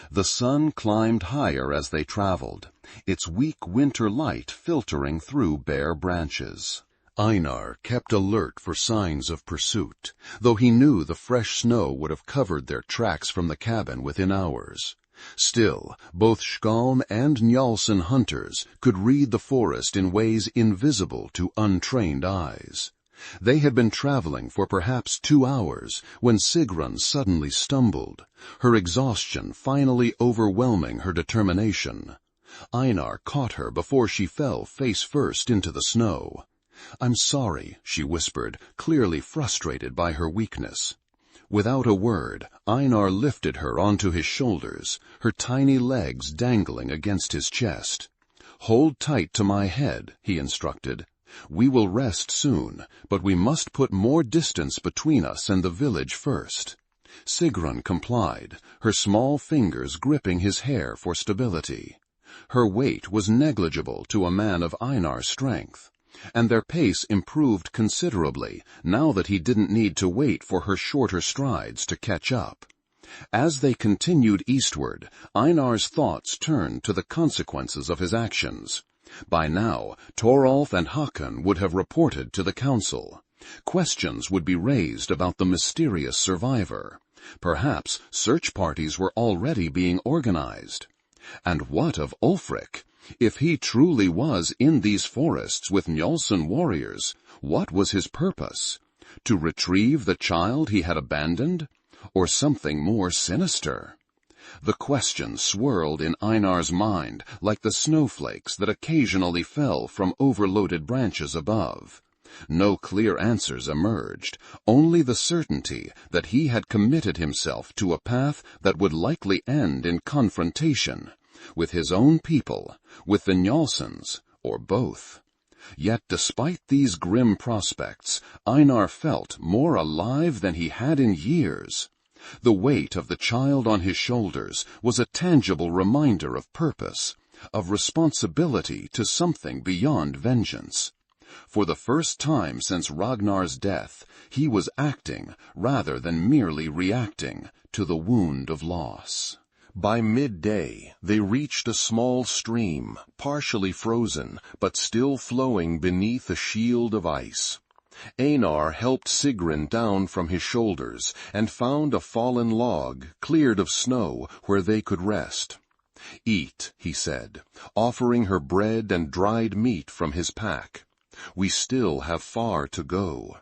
The sun climbed higher as they traveled, its weak winter light filtering through bare branches. Einar kept alert for signs of pursuit, though he knew the fresh snow would have covered their tracks from the cabin within hours. Still, both Skjalm and Njálsson hunters could read the forest in ways invisible to untrained eyes. They had been traveling for perhaps 2 hours when Sigrun suddenly stumbled, her exhaustion finally overwhelming her determination. Einar caught her before she fell face first into the snow. "I'm sorry," she whispered, clearly frustrated by her weakness. Without a word, Einar lifted her onto his shoulders, her tiny legs dangling against his chest. "Hold tight to my head," he instructed. "We will rest soon, but we must put more distance between us and the village first." Sigrun complied, her small fingers gripping his hair for stability. Her weight was negligible to a man of Einar's strength, and their pace improved considerably now that he didn't need to wait for her shorter strides to catch up. As they continued eastward, Einar's thoughts turned to the consequences of his actions. By now, Torolf and Håkon would have reported to the council. Questions would be raised about the mysterious survivor. Perhaps search parties were already being organized. And what of Ulfric? If he truly was in these forests with Njálsson warriors, what was his purpose? To retrieve the child he had abandoned? Or something more sinister? The question swirled in Einar's mind like the snowflakes that occasionally fell from overloaded branches above. No clear answers emerged, only the certainty that he had committed himself to a path that would likely end in confrontation, with his own people, with the Njálssons, or both. Yet despite these grim prospects, Einar felt more alive than he had in years. The weight of the child on his shoulders was a tangible reminder of purpose, of responsibility to something beyond vengeance. For the first time since Ragnar's death, he was acting rather than merely reacting to the wound of loss. By midday, they reached a small stream, partially frozen, but still flowing beneath a shield of ice. Einar helped Sigrun down from his shoulders and found a fallen log, cleared of snow, where they could rest. "Eat," he said, offering her bread and dried meat from his pack. "We still have far to go."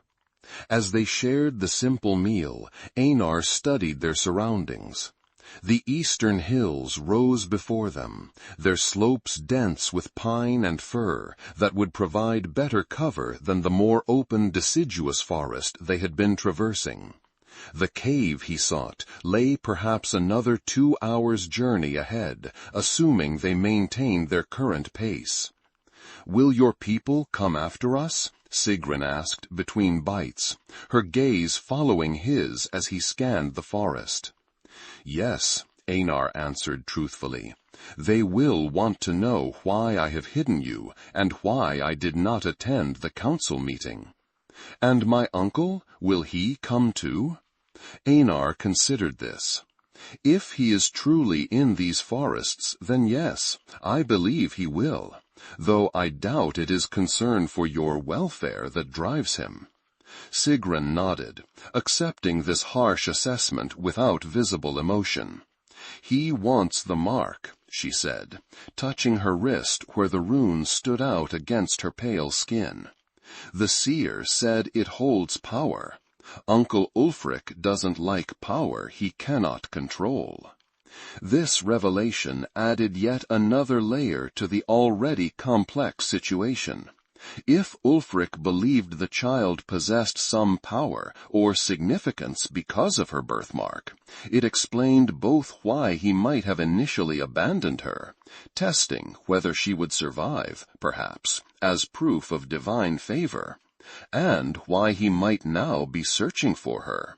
As they shared the simple meal, Einar studied their surroundings. The eastern hills rose before them, their slopes dense with pine and fir that would provide better cover than the more open deciduous forest they had been traversing. The cave he sought lay perhaps another 2 hours' journey ahead, assuming they maintained their current pace. "Will your people come after us?" Sigrun asked between bites, her gaze following his as he scanned the forest. "Yes," Einar answered truthfully. "They will want to know why I have hidden you and why I did not attend the council meeting." "And my uncle, will he come too?" Einar considered this. "If he is truly in these forests, then yes, I believe he will, though I doubt it is concern for your welfare that drives him." Sigrun nodded, accepting this harsh assessment without visible emotion. "He wants the mark," she said, touching her wrist where the rune stood out against her pale skin. "The seer said it holds power. Uncle Ulfric doesn't like power he cannot control." This revelation added yet another layer to the already complex situation. If Ulfric believed the child possessed some power or significance because of her birthmark, it explained both why he might have initially abandoned her, testing whether she would survive, perhaps, as proof of divine favor, and why he might now be searching for her.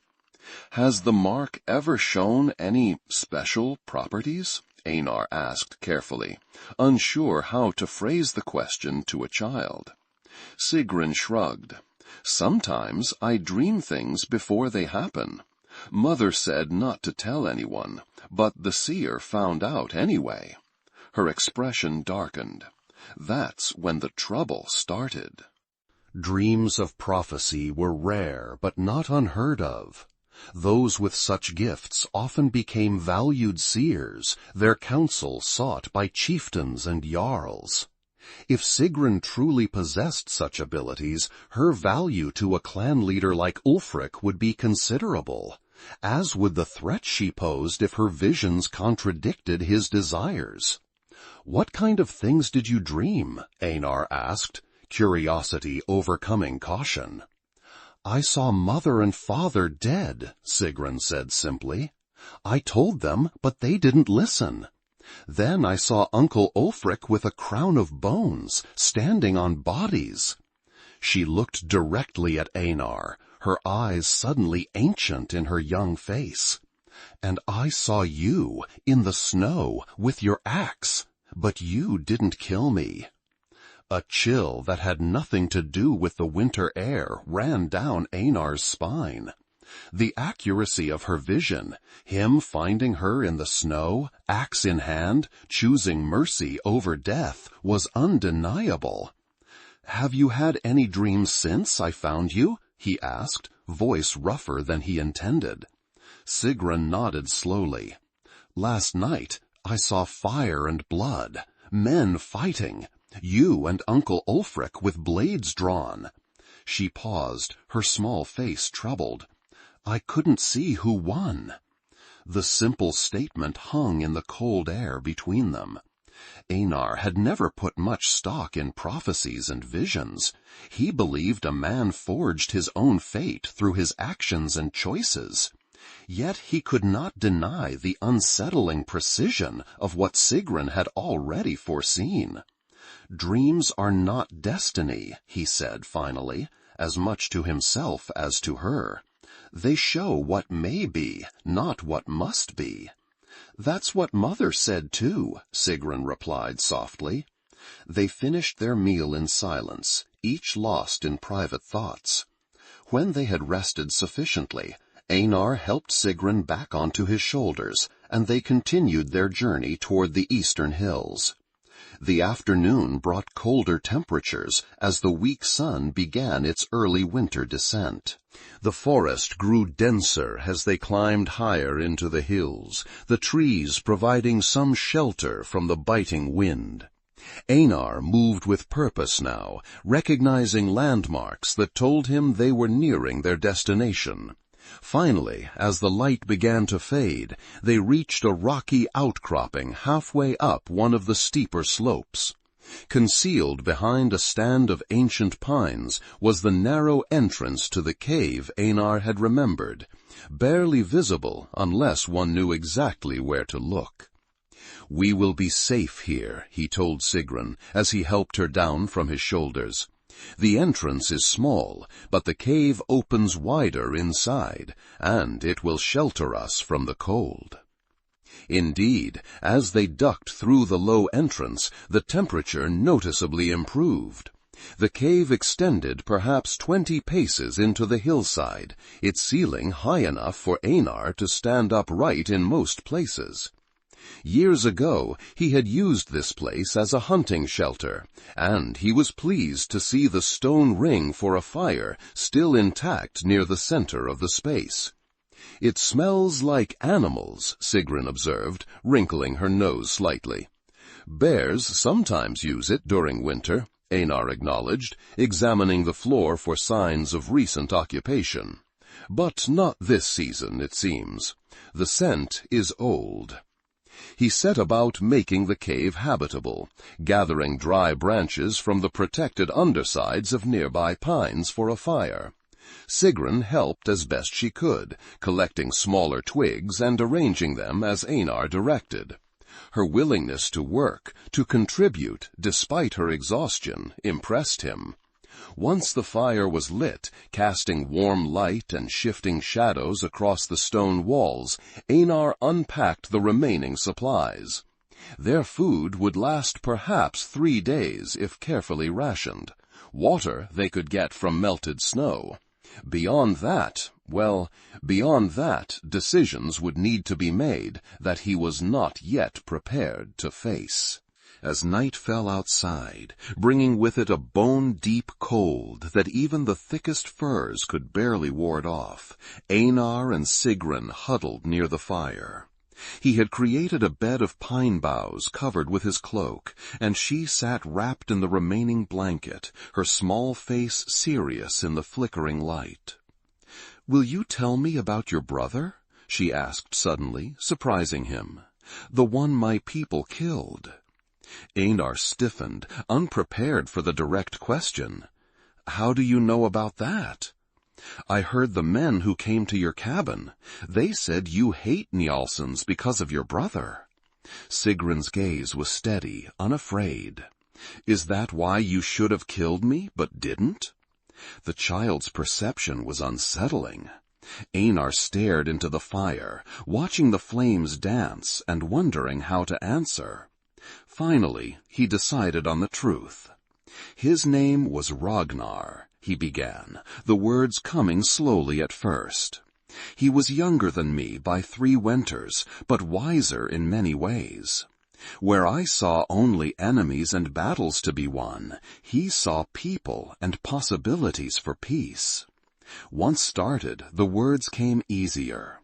"Has the mark ever shown any special properties?" Einar asked carefully, unsure how to phrase the question to a child. Sigrun shrugged. "Sometimes I dream things before they happen. Mother said not to tell anyone, but the seer found out anyway." Her expression darkened. That's when the trouble started. Dreams of prophecy were rare but not unheard of. Those with such gifts often became valued seers, their counsel sought by chieftains and jarls. If Sigrun truly possessed such abilities, her value to a clan leader like Ulfric would be considerable, as would the threat she posed if her visions contradicted his desires. "What kind of things did you dream?" Einar asked, curiosity overcoming caution. "I saw mother and father dead," Sigrun said simply. "I told them, but they didn't listen. Then I saw Uncle Ulfric with a crown of bones, standing on bodies." She looked directly at Einar, her eyes suddenly ancient in her young face. "And I saw you, in the snow, with your axe, but you didn't kill me." A chill that had nothing to do with the winter air ran down Einar's spine. The accuracy of her vision, him finding her in the snow, axe in hand, choosing mercy over death, was undeniable. "Have you had any dreams since I found you?" he asked, voice rougher than he intended. Sigrun nodded slowly. "Last night I saw fire and blood, men fighting. You and Uncle Ulfric with blades drawn." She paused, her small face troubled. "I couldn't see who won." The simple statement hung in the cold air between them. Einar had never put much stock in prophecies and visions. He believed a man forged his own fate through his actions and choices. Yet he could not deny the unsettling precision of what Sigrun had already foreseen. "Dreams are not destiny," he said finally, as much to himself as to her. "They show what may be, not what must be." "That's what Mother said too," Sigrun replied softly. They finished their meal in silence, each lost in private thoughts. When they had rested sufficiently, Einar helped Sigrun back onto his shoulders, and they continued their journey toward the eastern hills. The afternoon brought colder temperatures as the weak sun began its early winter descent. The forest grew denser as they climbed higher into the hills, the trees providing some shelter from the biting wind. Einar moved with purpose now, recognizing landmarks that told him they were nearing their destination. Finally, as the light began to fade, they reached a rocky outcropping halfway up one of the steeper slopes. Concealed behind a stand of ancient pines was the narrow entrance to the cave Einar had remembered, barely visible unless one knew exactly where to look. "We will be safe here," he told Sigrun as he helped her down from his shoulders. "The entrance is small, but the cave opens wider inside, and it will shelter us from the cold." Indeed, as they ducked through the low entrance, the temperature noticeably improved. The cave extended perhaps 20 paces into the hillside, its ceiling high enough for Einar to stand upright in most places. Years ago, he had used this place as a hunting shelter, and he was pleased to see the stone ring for a fire still intact near the center of the space. "It smells like animals," Sigrun observed, wrinkling her nose slightly. "Bears sometimes use it during winter," Einar acknowledged, examining the floor for signs of recent occupation. "But not this season, it seems. The scent is old." He set about making the cave habitable, gathering dry branches from the protected undersides of nearby pines for a fire. Sigrun helped as best she could, collecting smaller twigs and arranging them as Einar directed. Her willingness to work, to contribute, despite her exhaustion, impressed him. Once the fire was lit, casting warm light and shifting shadows across the stone walls, Einar unpacked the remaining supplies. Their food would last perhaps 3 days if carefully rationed. Water they could get from melted snow. Beyond that, decisions would need to be made that he was not yet prepared to face. As night fell outside, bringing with it a bone-deep cold that even the thickest furs could barely ward off, Einar and Sigrun huddled near the fire. He had created a bed of pine boughs covered with his cloak, and she sat wrapped in the remaining blanket, her small face serious in the flickering light. "Will you tell me about your brother?" she asked suddenly, surprising him. "The one my people killed." Einar stiffened, unprepared for the direct question. "How do you know about that?" "I heard the men who came to your cabin. They said you hate Skjaldsson because of your brother." Sigrun's gaze was steady, unafraid. "Is that why you should have killed me, but didn't?" The child's perception was unsettling. Einar stared into the fire, watching the flames dance and wondering how to answer. Finally, he decided on the truth. "His name was Ragnar," he began, the words coming slowly at first. "He was younger than me by 3 winters, but wiser in many ways. Where I saw only enemies and battles to be won, he saw people and possibilities for peace. Once started, the words came easier.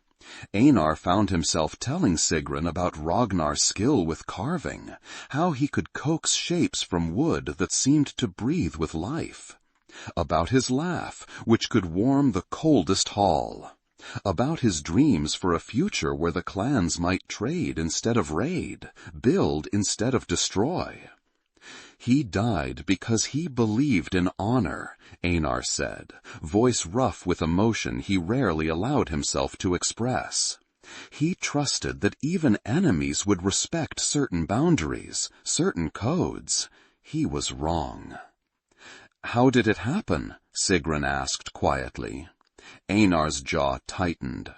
Einar found himself telling Sigrun about Ragnar's skill with carving, how he could coax shapes from wood that seemed to breathe with life. About his laugh, which could warm the coldest hall. about his dreams for a future where the clans might trade instead of raid, build instead of destroy. He died because he believed in honor, Einar said, voice rough with emotion he rarely allowed himself to express. He trusted that even enemies would respect certain boundaries, certain codes. He was wrong. "How did it happen?" Sigrun asked quietly. Einar's jaw tightened.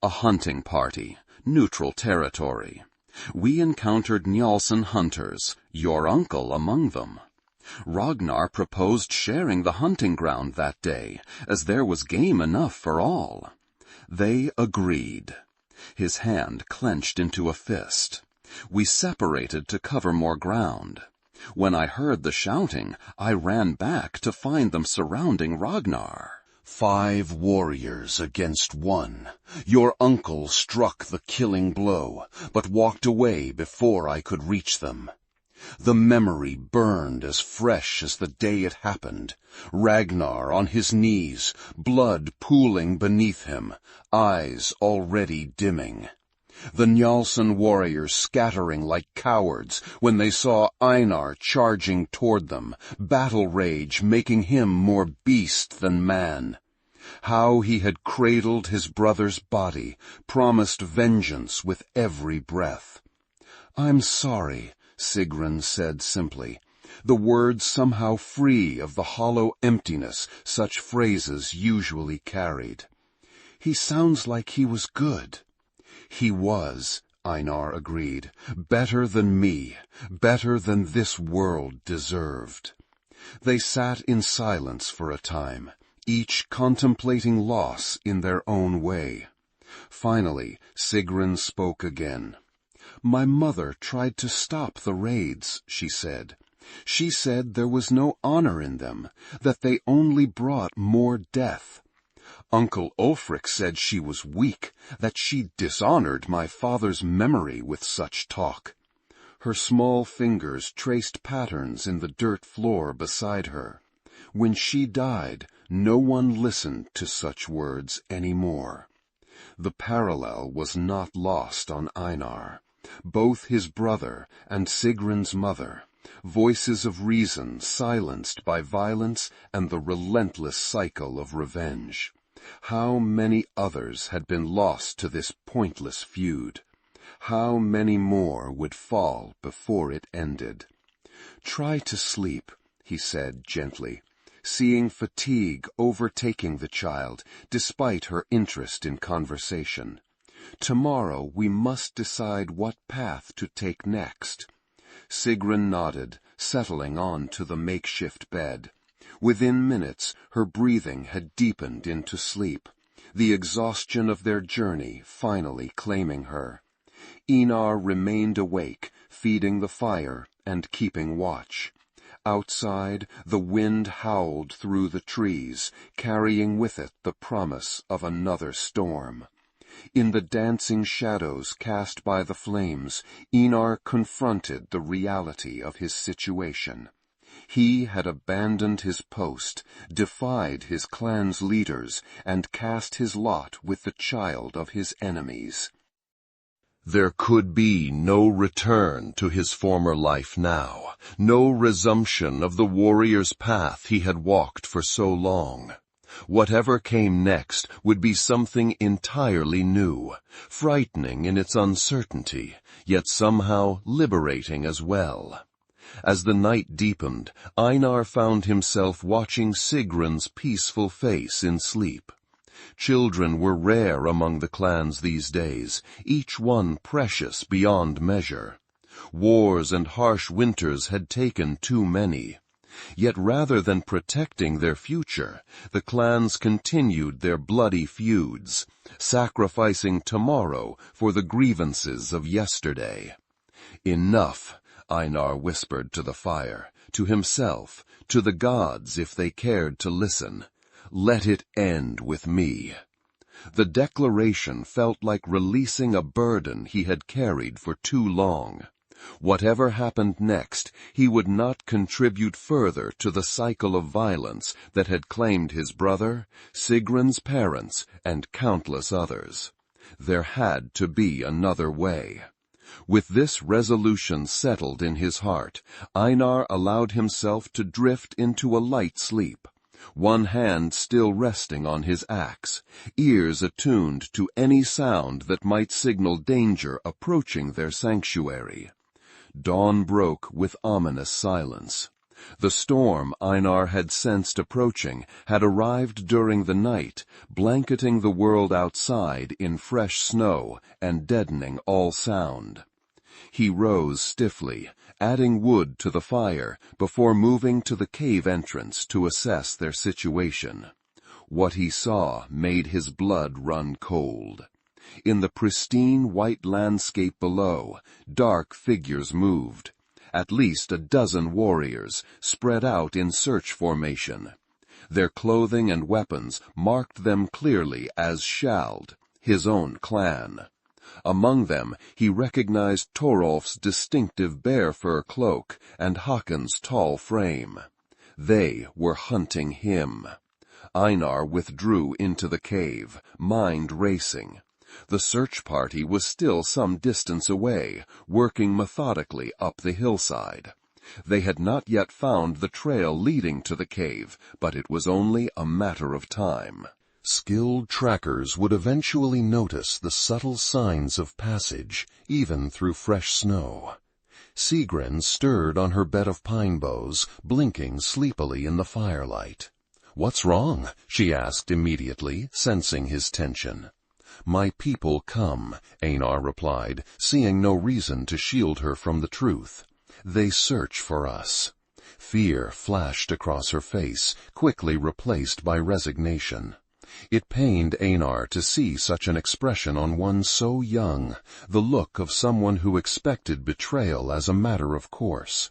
"A hunting party, neutral territory. We encountered Njálsson hunters, your uncle among them. Ragnar proposed sharing the hunting ground that day, as there was game enough for all. They agreed." His hand clenched into a fist. "We separated to cover more ground. When I heard the shouting, I ran back to find them surrounding Ragnar." 5 warriors against 1. Your uncle struck the killing blow, but walked away before I could reach them. The memory burned as fresh as the day it happened. Ragnar on his knees, blood pooling beneath him, eyes already dimming. The Njálsson warriors scattering like cowards when they saw Einar charging toward them, battle rage making him more beast than man. How he had cradled his brother's body, promised vengeance with every breath. "I'm sorry," Sigrun said simply, the words somehow free of the hollow emptiness such phrases usually carried. "He sounds like he was good." "He was," Einar agreed, "better than me, better than this world deserved." They sat in silence for a time, each contemplating loss in their own way. Finally, Sigrun spoke again. "My mother tried to stop the raids," she said. "She said there was no honor in them, that they only brought more death. Uncle Ulfric said she was weak, that she dishonored my father's memory with such talk." Her small fingers traced patterns in the dirt floor beside her. When she died, no one listened to such words any more. The parallel was not lost on Einar. Both his brother and Sigrun's mother, voices of reason silenced by violence and the relentless cycle of revenge. How many others had been lost to this pointless feud? How many more would fall before it ended? "Try to sleep," he said gently, seeing fatigue overtaking the child despite her interest in conversation. "Tomorrow we must decide what path to take next." Sigrun nodded, settling on to the makeshift bed. Within minutes, her breathing had deepened into sleep, the exhaustion of their journey finally claiming her. Einar remained awake, feeding the fire and keeping watch. Outside, the wind howled through the trees, carrying with it the promise of another storm. In the dancing shadows cast by the flames, Einar confronted the reality of his situation. He had abandoned his post, defied his clan's leaders, and cast his lot with the child of his enemies. There could be no return to his former life now, no resumption of the warrior's path he had walked for so long. Whatever came next would be something entirely new, frightening in its uncertainty, yet somehow liberating as well. As the night deepened, Einar found himself watching Sigrun's peaceful face in sleep. Children were rare among the clans these days, each one precious beyond measure. Wars and harsh winters had taken too many. Yet rather than protecting their future, the clans continued their bloody feuds, sacrificing tomorrow for the grievances of yesterday. "Enough," Einar whispered to the fire, to himself, to the gods if they cared to listen. "Let it end with me." The declaration felt like releasing a burden he had carried for too long. Whatever happened next, he would not contribute further to the cycle of violence that had claimed his brother, Sigrun's parents, and countless others. There had to be another way. With this resolution settled in his heart, Einar allowed himself to drift into a light sleep, one hand still resting on his axe, ears attuned to any sound that might signal danger approaching their sanctuary. Dawn broke with ominous silence. The storm Einar had sensed approaching had arrived during the night, blanketing the world outside in fresh snow and deadening all sound. He rose stiffly, adding wood to the fire before moving to the cave entrance to assess their situation. What he saw made his blood run cold. In the pristine white landscape below, dark figures moved. At least a dozen warriors, spread out in search formation. Their clothing and weapons marked them clearly as Skjald, his own clan. Among them he recognized Torolf's distinctive bear fur cloak and Hakon's tall frame. They were hunting him. Einar withdrew into the cave, mind racing. The search party was still some distance away, working methodically up the hillside. They had not yet found the trail leading to the cave, but it was only a matter of time. Skilled trackers would eventually notice the subtle signs of passage, even through fresh snow. Sigrun stirred on her bed of pine boughs, blinking sleepily in the firelight. "What's wrong?" she asked immediately, sensing his tension. "My people come," Einar replied, seeing no reason to shield her from the truth. "They search for us." Fear flashed across her face, quickly replaced by resignation. It pained Einar to see such an expression on one so young, the look of someone who expected betrayal as a matter of course.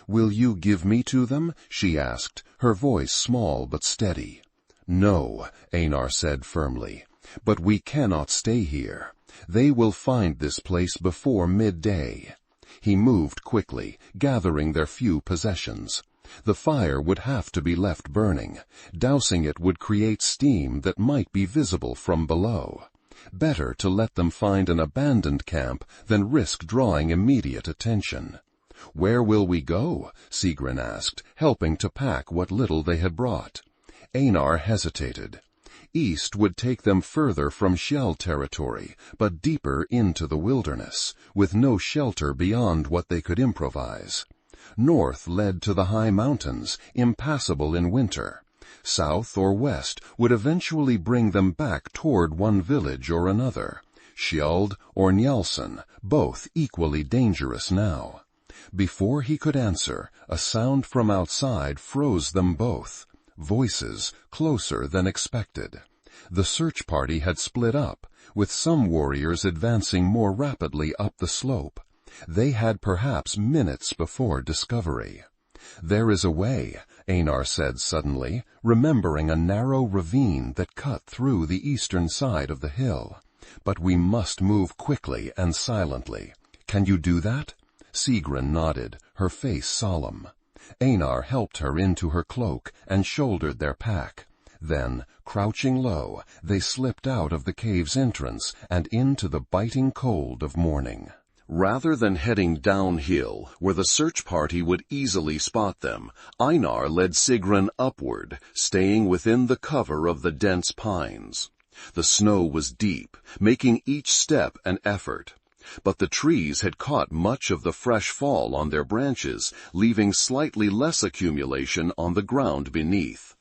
"Will you give me to them?" she asked, her voice small but steady. "No," Einar said firmly. "But we cannot stay here. They will find this place before midday." He moved quickly, gathering their few possessions. The fire would have to be left burning. Dousing it would create steam that might be visible from below. Better to let them find an abandoned camp than risk drawing immediate attention. "Where will we go?" Sigrun asked, helping to pack what little they had brought. Einar hesitated. East would take them further from Skjald territory, but deeper into the wilderness, with no shelter beyond what they could improvise. North led to the high mountains, impassable in winter. South or west would eventually bring them back toward one village or another. Skjald or Njálsson, both equally dangerous now. Before he could answer, a sound from outside froze them both. Voices closer than expected. The search party had split up, with some warriors advancing more rapidly up the slope. They had perhaps minutes before discovery. "There is a way," Einar said suddenly, remembering a narrow ravine that cut through the eastern side of the hill. "But we must move quickly and silently. Can you do that?" Sigrun nodded, her face solemn. Einar helped her into her cloak and shouldered their pack. Then, crouching low, they slipped out of the cave's entrance and into the biting cold of morning. Rather than heading downhill, where the search party would easily spot them, Einar led Sigrun upward, staying within the cover of the dense pines. The snow was deep, making each step an effort. But the trees had caught much of the fresh fall on their branches, leaving slightly less accumulation on the ground beneath.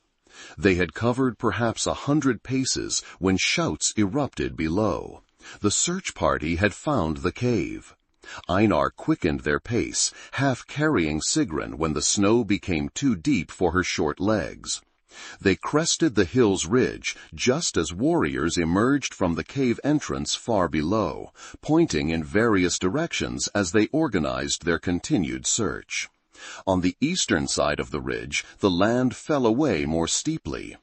They had covered perhaps 100 paces when shouts erupted below. The search party had found the cave. Einar quickened their pace, half carrying Sigrun when the snow became too deep for her short legs. They crested the hill's ridge just as warriors emerged from the cave entrance far below, pointing in various directions as they organized their continued search. On the eastern side of the ridge, the land fell away more steeply.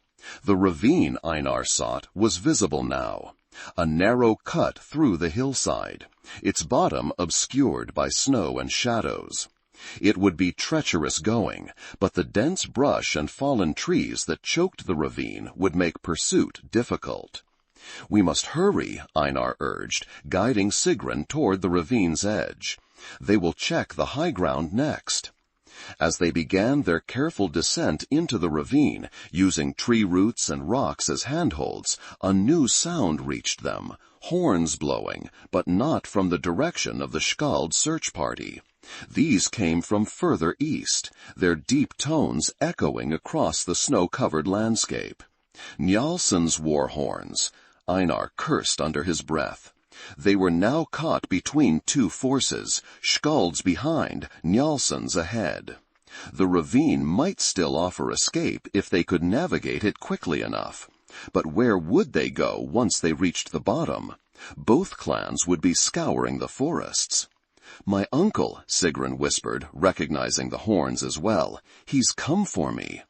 The ravine Einar sought was visible now. A narrow cut through the hillside, its bottom obscured by snow and shadows. It would be treacherous going, but the dense brush and fallen trees that choked the ravine would make pursuit difficult. "We must hurry," Einar urged, guiding Sigrun toward the ravine's edge. "They will check the high ground next." As they began their careful descent into the ravine, using tree roots and rocks as handholds, a new sound reached them, horns blowing, but not from the direction of the Skjald search party. These came from further east, their deep tones echoing across the snow-covered landscape. Njálsson's war horns. Einar cursed under his breath. They were now caught between two forces, Skjald's behind, Njálsson's ahead. The ravine might still offer escape if they could navigate it quickly enough. But where would they go once they reached the bottom? Both clans would be scouring the forests. "My uncle," Sigrun whispered, recognizing the horns as well. "He's come for me."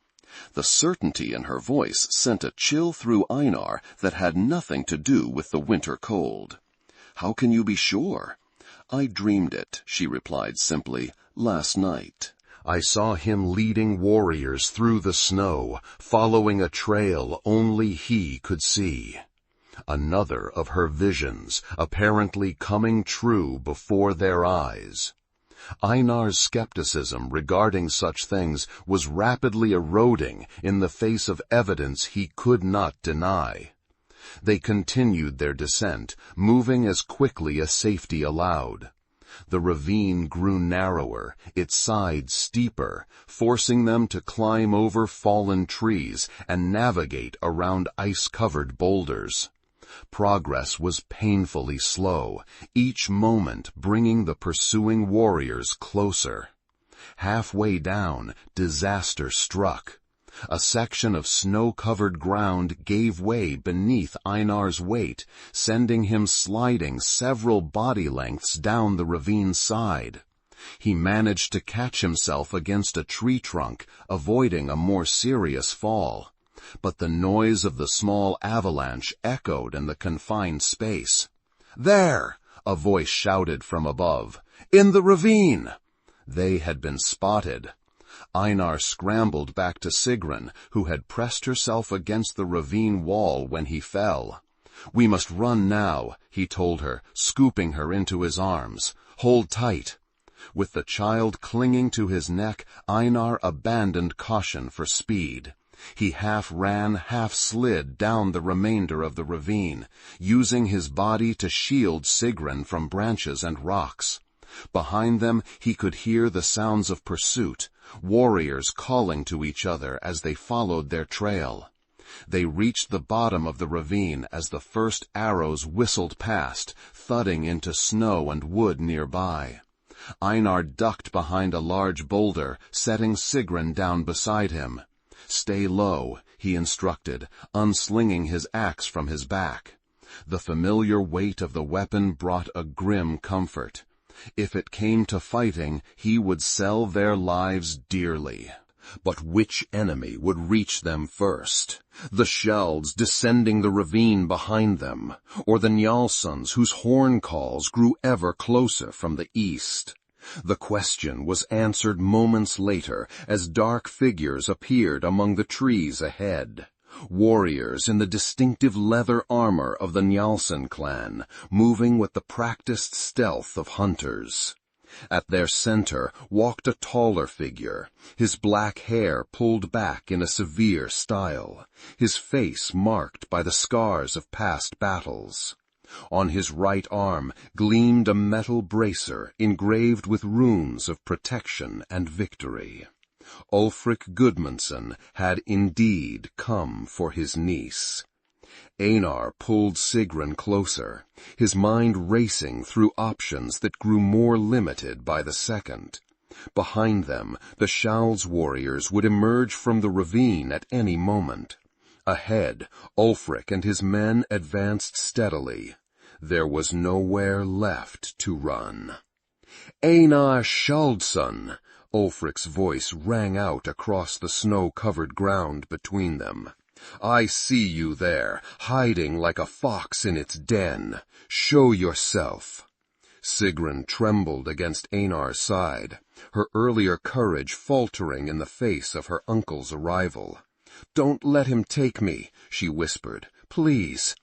The certainty in her voice sent a chill through Einar that had nothing to do with the winter cold. "How can you be sure?" "I dreamed it," she replied simply, "last night." I saw him leading warriors through the snow, following a trail only he could see. Another of her visions, apparently coming true before their eyes. Einar's skepticism regarding such things was rapidly eroding in the face of evidence he could not deny. They continued their descent, moving as quickly as safety allowed. The ravine grew narrower, its sides steeper, forcing them to climb over fallen trees and navigate around ice-covered boulders. Progress was painfully slow, each moment bringing the pursuing warriors closer. Halfway down, disaster struck. A section of snow-covered ground gave way beneath Einar's weight, sending him sliding several body lengths down the ravine's side. He managed to catch himself against a tree trunk, avoiding a more serious fall. But the noise of the small avalanche echoed in the confined space. "There!" a voice shouted from above. "In the ravine!" They had been spotted. Einar scrambled back to Sigrun, who had pressed herself against the ravine wall when he fell. "We must run now," he told her, scooping her into his arms. "Hold tight." With the child clinging to his neck, Einar abandoned caution for speed. He half ran, half slid down the remainder of the ravine, using his body to shield Sigrun from branches and rocks. Behind them he could hear the sounds of pursuit, warriors calling to each other as they followed their trail. They reached the bottom of the ravine as the first arrows whistled past, thudding into snow and wood nearby. Einar ducked behind a large boulder, setting Sigrun down beside him. "Stay low," he instructed, unslinging his axe from his back. The familiar weight of the weapon brought a grim comfort. If it came to fighting, he would sell their lives dearly. But which enemy would reach them first? The Skjalds descending the ravine behind them, or the Njálssons whose horn calls grew ever closer from the east? The question was answered moments later as dark figures appeared among the trees ahead. Warriors in the distinctive leather armor of the Njálsson clan, moving with the practiced stealth of hunters. At their center walked a taller figure, his black hair pulled back in a severe style, his face marked by the scars of past battles. On his right arm gleamed a metal bracer engraved with runes of protection and victory. Ulfric Gudmundsson had indeed come for his niece. Einar pulled Sigrun closer, his mind racing through options that grew more limited by the second. Behind them, the Skjalds warriors would emerge from the ravine at any moment. Ahead, Ulfric and his men advanced steadily. There was nowhere left to run. "Einar Skjaldsson!" Ulfric's voice rang out across the snow-covered ground between them. I see you there, hiding like a fox in its den. Show yourself." Sigrun trembled against Einar's side, her earlier courage faltering in the face of her uncle's arrival. "Don't let him take me," she whispered. "Please."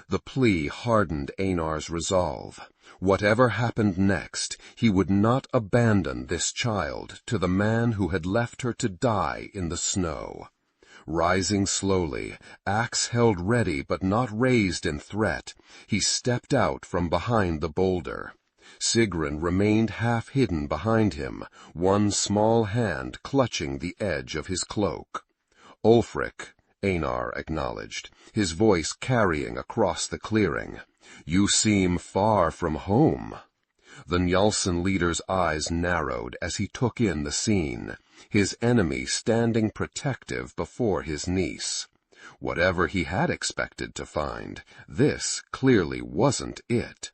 The plea hardened Einar's resolve. Whatever happened next, he would not abandon this child to the man who had left her to die in the snow. Rising slowly, axe held ready but not raised in threat, he stepped out from behind the boulder. Sigrun remained half hidden behind him, one small hand clutching the edge of his cloak. "Ulfric," Einar acknowledged, his voice carrying across the clearing. "You seem far from home." The Njálsson leader's eyes narrowed as he took in the scene, his enemy standing protective before his niece. Whatever he had expected to find, this clearly wasn't it.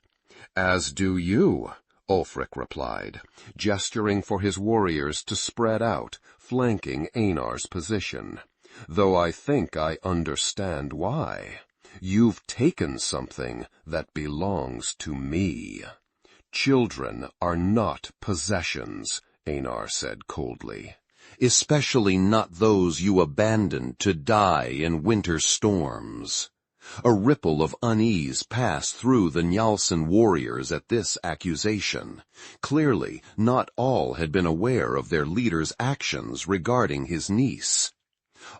"As do you," Ulfric replied, gesturing for his warriors to spread out, flanking Einar's position. "Though I think I understand why. You've taken something that belongs to me." "Children are not possessions," Einar said coldly. "Especially not those you abandoned to die in winter storms." A ripple of unease passed through the Njálsson warriors at this accusation. Clearly, not all had been aware of their leader's actions regarding his niece.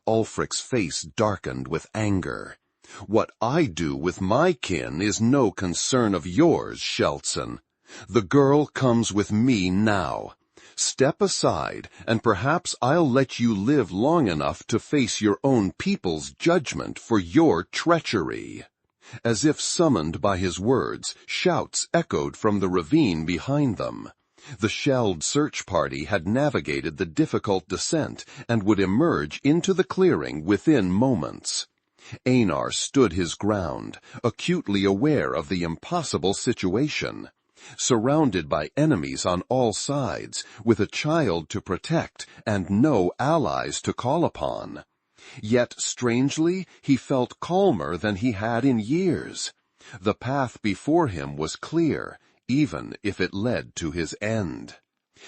Ulfric's face darkened with anger. "What I do with my kin is no concern of yours, Skjaldsson. The girl comes with me now. Step aside, and perhaps I'll let you live long enough to face your own people's judgment for your treachery." As if summoned by his words, shouts echoed from the ravine behind them. The shelled search party had navigated the difficult descent and would emerge into the clearing within moments. Einar stood his ground, acutely aware of the impossible situation. Surrounded by enemies on all sides, with a child to protect and no allies to call upon. Yet, strangely, he felt calmer than he had in years. The path before him was clear, even if it led to his end.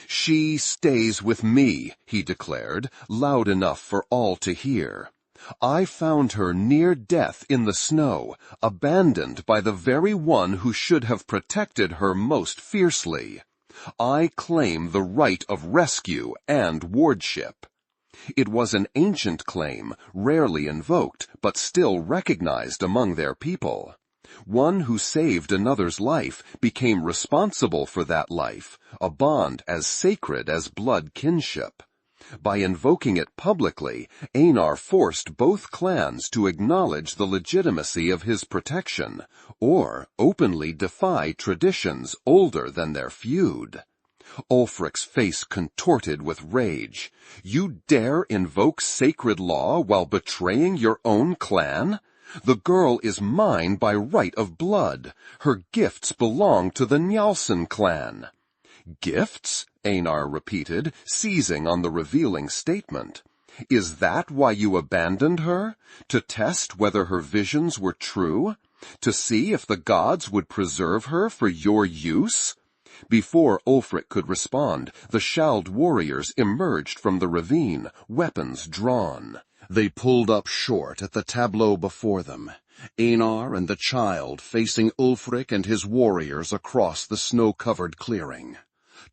"She stays with me," he declared, loud enough for all to hear. "I found her near death in the snow, abandoned by the very one who should have protected her most fiercely. I claim the right of rescue and wardship." It was an ancient claim, rarely invoked, but still recognized among their people. One who saved another's life became responsible for that life, a bond as sacred as blood kinship. By invoking it publicly, Einar forced both clans to acknowledge the legitimacy of his protection, or openly defy traditions older than their feud. Ulfric's face contorted with rage. "You dare invoke sacred law while betraying your own clan? The girl is mine by right of blood. Her gifts belong to the Njálsson clan." "Gifts?" Einar repeated, seizing on the revealing statement. "Is that why you abandoned her? To test whether her visions were true? To see if the gods would preserve her for your use?" Before Ulfric could respond, the Skjald warriors emerged from the ravine, weapons drawn. They pulled up short at the tableau before them, Einar and the child facing Ulfric and his warriors across the snow-covered clearing.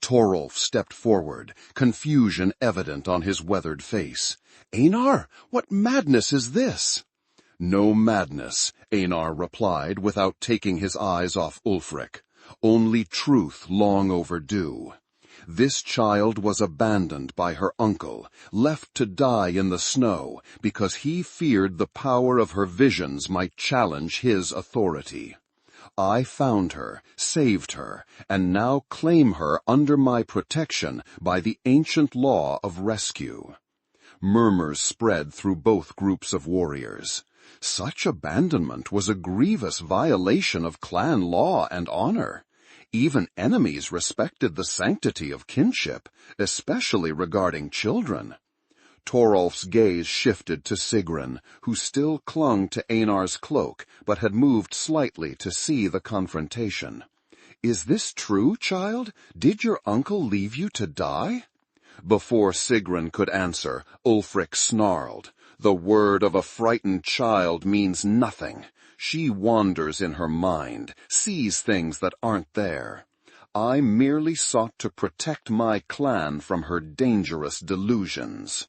Torolf stepped forward, confusion evident on his weathered face. "Einar, what madness is this?" "No madness," Einar replied without taking his eyes off Ulfric. "Only truth long overdue. This child was abandoned by her uncle, left to die in the snow because he feared the power of her visions might challenge his authority. I found her, saved her, and now claim her under my protection by the ancient law of rescue." Murmurs spread through both groups of warriors. Such abandonment was a grievous violation of clan law and honor. Even enemies respected the sanctity of kinship, especially regarding children. Torolf's gaze shifted to Sigrun, who still clung to Einar's cloak, but had moved slightly to see the confrontation. "Is this true, child? Did your uncle leave you to die?" Before Sigrun could answer, Ulfric snarled. "The word of a frightened child means nothing. She wanders in her mind, sees things that aren't there. I merely sought to protect my clan from her dangerous delusions."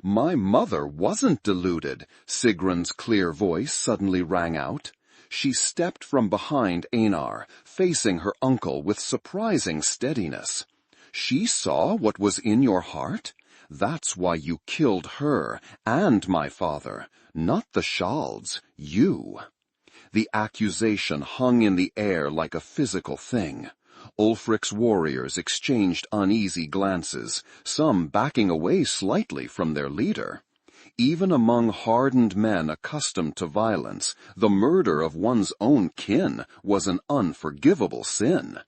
"My mother wasn't deluded," Sigrun's clear voice suddenly rang out. She stepped from behind Einar, facing her uncle with surprising steadiness. "She saw what was in your heart? That's why you killed her and my father, not the Skjalds, you." The accusation hung in the air like a physical thing. Ulfric's warriors exchanged uneasy glances, some backing away slightly from their leader. Even among hardened men accustomed to violence, the murder of one's own kin was an unforgivable sin.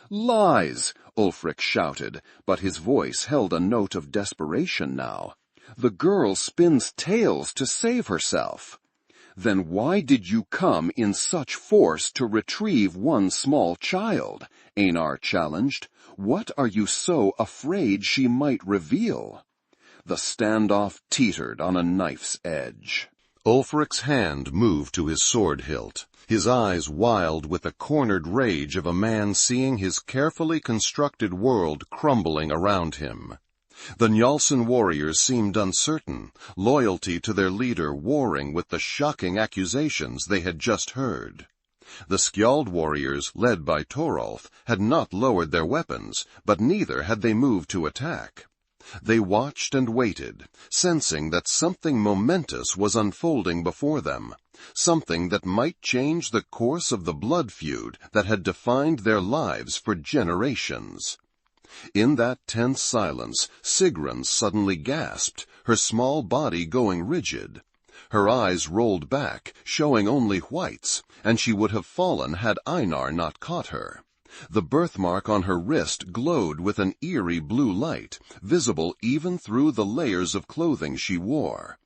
"Lies!" Ulfric shouted, but his voice held a note of desperation now. "The girl spins tales to save herself." "Then why did you come in such force to retrieve one small child?" Einar challenged. "What are you so afraid she might reveal?" The standoff teetered on a knife's edge. Ulfric's hand moved to his sword hilt, his eyes wild with the cornered rage of a man seeing his carefully constructed world crumbling around him. The Njálsson warriors seemed uncertain, loyalty to their leader warring with the shocking accusations they had just heard. The Skjald warriors, led by Torolf, had not lowered their weapons, but neither had they moved to attack. They watched and waited, sensing that something momentous was unfolding before them, something that might change the course of the blood feud that had defined their lives for generations. In that tense silence, Sigrun suddenly gasped, her small body going rigid. Her eyes rolled back, showing only whites, and she would have fallen had Einar not caught her. The birthmark on her wrist glowed with an eerie blue light, visible even through the layers of clothing she wore.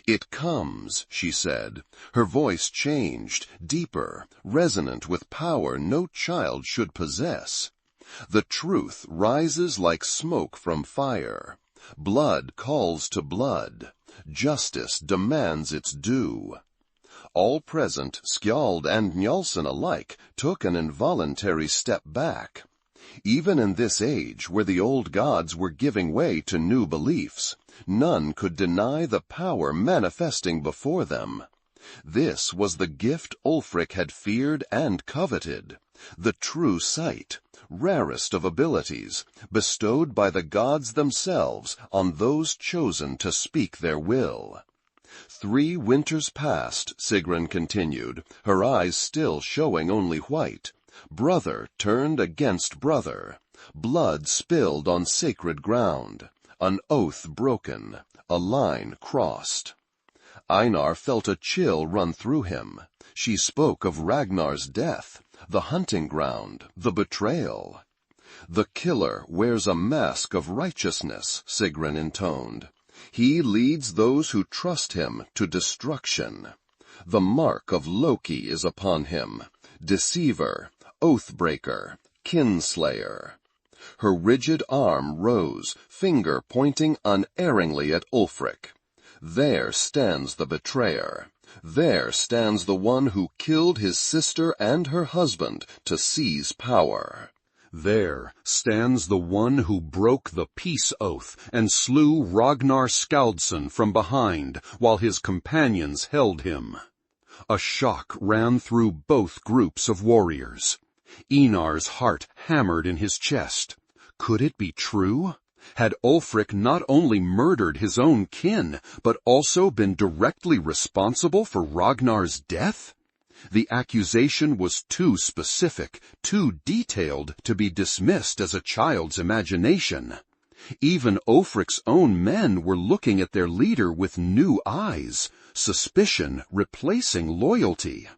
"It comes," she said. Her voice changed, deeper, resonant with power no child should possess. "The truth rises like smoke from fire. Blood calls to blood. Justice demands its due." All present, Skjald and Njálsson alike, took an involuntary step back. Even in this age, where the old gods were giving way to new beliefs, none could deny the power manifesting before them. This was the gift Ulfric had feared and coveted, the true sight, rarest of abilities, bestowed by the gods themselves on those chosen to speak their will. 3 winters passed, Sigrun continued, her eyes still showing only white. Brother turned against brother. Blood spilled on sacred ground. An oath broken. A line crossed. Einar felt a chill run through him. She spoke of Ragnar's death, the hunting ground, the betrayal. "The killer wears a mask of righteousness," Sigrun intoned. "He leads those who trust him to destruction. The mark of Loki is upon him, deceiver, oathbreaker, kinslayer." Her rigid arm rose, finger pointing unerringly at Ulfric. "There stands the betrayer. There stands the one who killed his sister and her husband to seize power. There stands the one who broke the peace oath and slew Einar Skjaldsson from behind while his companions held him." A shock ran through both groups of warriors. Einar's heart hammered in his chest. Could it be true? Had Ulfric not only murdered his own kin, but also been directly responsible for Ragnar's death? The accusation was too specific, too detailed to be dismissed as a child's imagination. Even Ulfric's own men were looking at their leader with new eyes, suspicion replacing loyalty.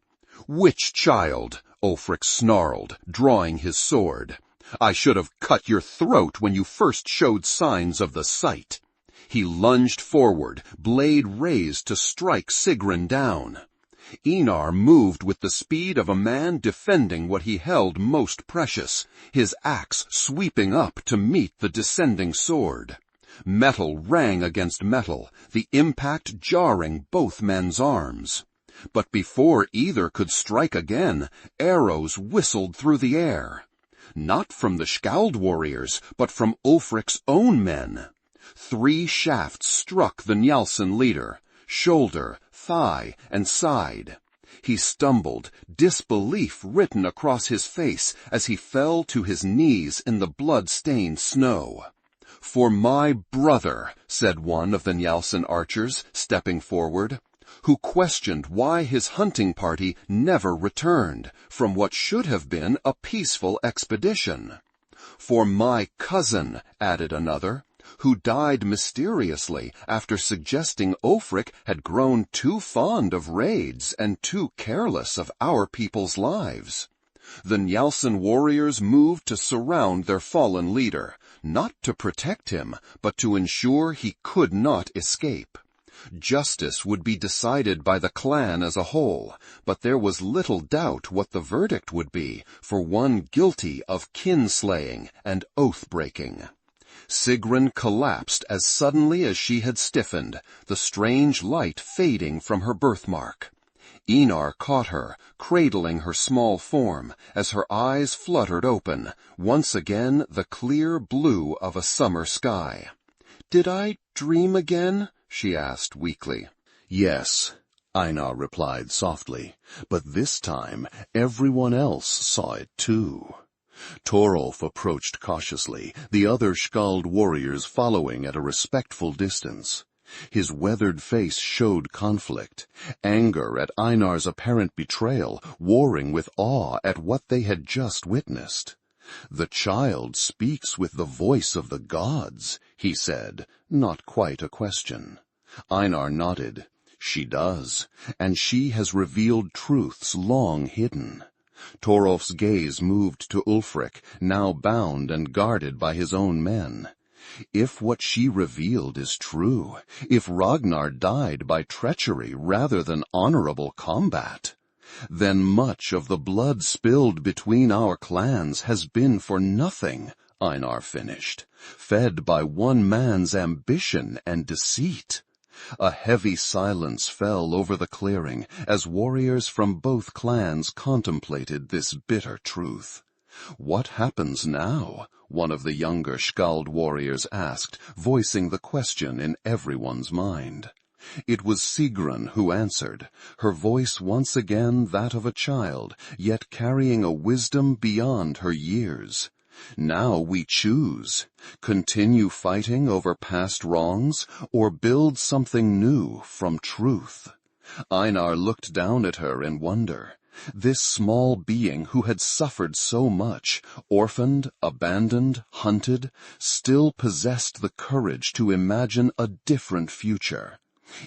"Which child?" Ulfric snarled, drawing his sword. "I should have cut your throat when you first showed signs of the sight." He lunged forward, blade raised to strike Sigrun down. Einar moved with the speed of a man defending what he held most precious, his axe sweeping up to meet the descending sword. Metal rang against metal, the impact jarring both men's arms. But before either could strike again, arrows whistled through the air. Not from the Skjald warriors, but from Ulfric's own men. 3 shafts struck the Njálsson leader, shoulder, thigh, and side. He stumbled, disbelief written across his face as he fell to his knees in the blood-stained snow. "For my brother," said one of the Njálsson archers, stepping forward, who questioned why his hunting party never returned from what should have been a peaceful expedition. "For my cousin," added another, who died mysteriously after suggesting Ulfric had grown too fond of raids and too careless of our people's lives. The Njálsson warriors moved to surround their fallen leader, not to protect him, but to ensure he could not escape. Justice would be decided by the clan as a whole, but there was little doubt what the verdict would be for one guilty of kinslaying and oath-breaking. Sigrun collapsed as suddenly as she had stiffened, the strange light fading from her birthmark. Einar caught her, cradling her small form, as her eyes fluttered open, once again the clear blue of a summer sky. "Did I dream again?" she asked weakly. "Yes," Einar replied softly, "but this time everyone else saw it too." Torolf approached cautiously, the other Skjald warriors following at a respectful distance. His weathered face showed conflict, anger at Einar's apparent betrayal, warring with awe at what they had just witnessed. "The child speaks with the voice of the gods," he said, not quite a question. Einar nodded. "She does, and she has revealed truths long hidden." Torolf's gaze moved to Ulfric, now bound and guarded by his own men. If what she revealed is true, if Ragnar died by treachery rather than honorable combat, then much of the blood spilled between our clans has been for nothing, Einar finished, fed by one man's ambition and deceit. A heavy silence fell over the clearing as warriors from both clans contemplated this bitter truth. "What happens now?" one of the younger Skjald warriors asked, voicing the question in everyone's mind. It was Sigrun who answered, her voice once again that of a child, yet carrying a wisdom beyond her years. "Now we choose. Continue fighting over past wrongs, or build something new from truth." Einar looked down at her in wonder. This small being who had suffered so much, orphaned, abandoned, hunted, still possessed the courage to imagine a different future.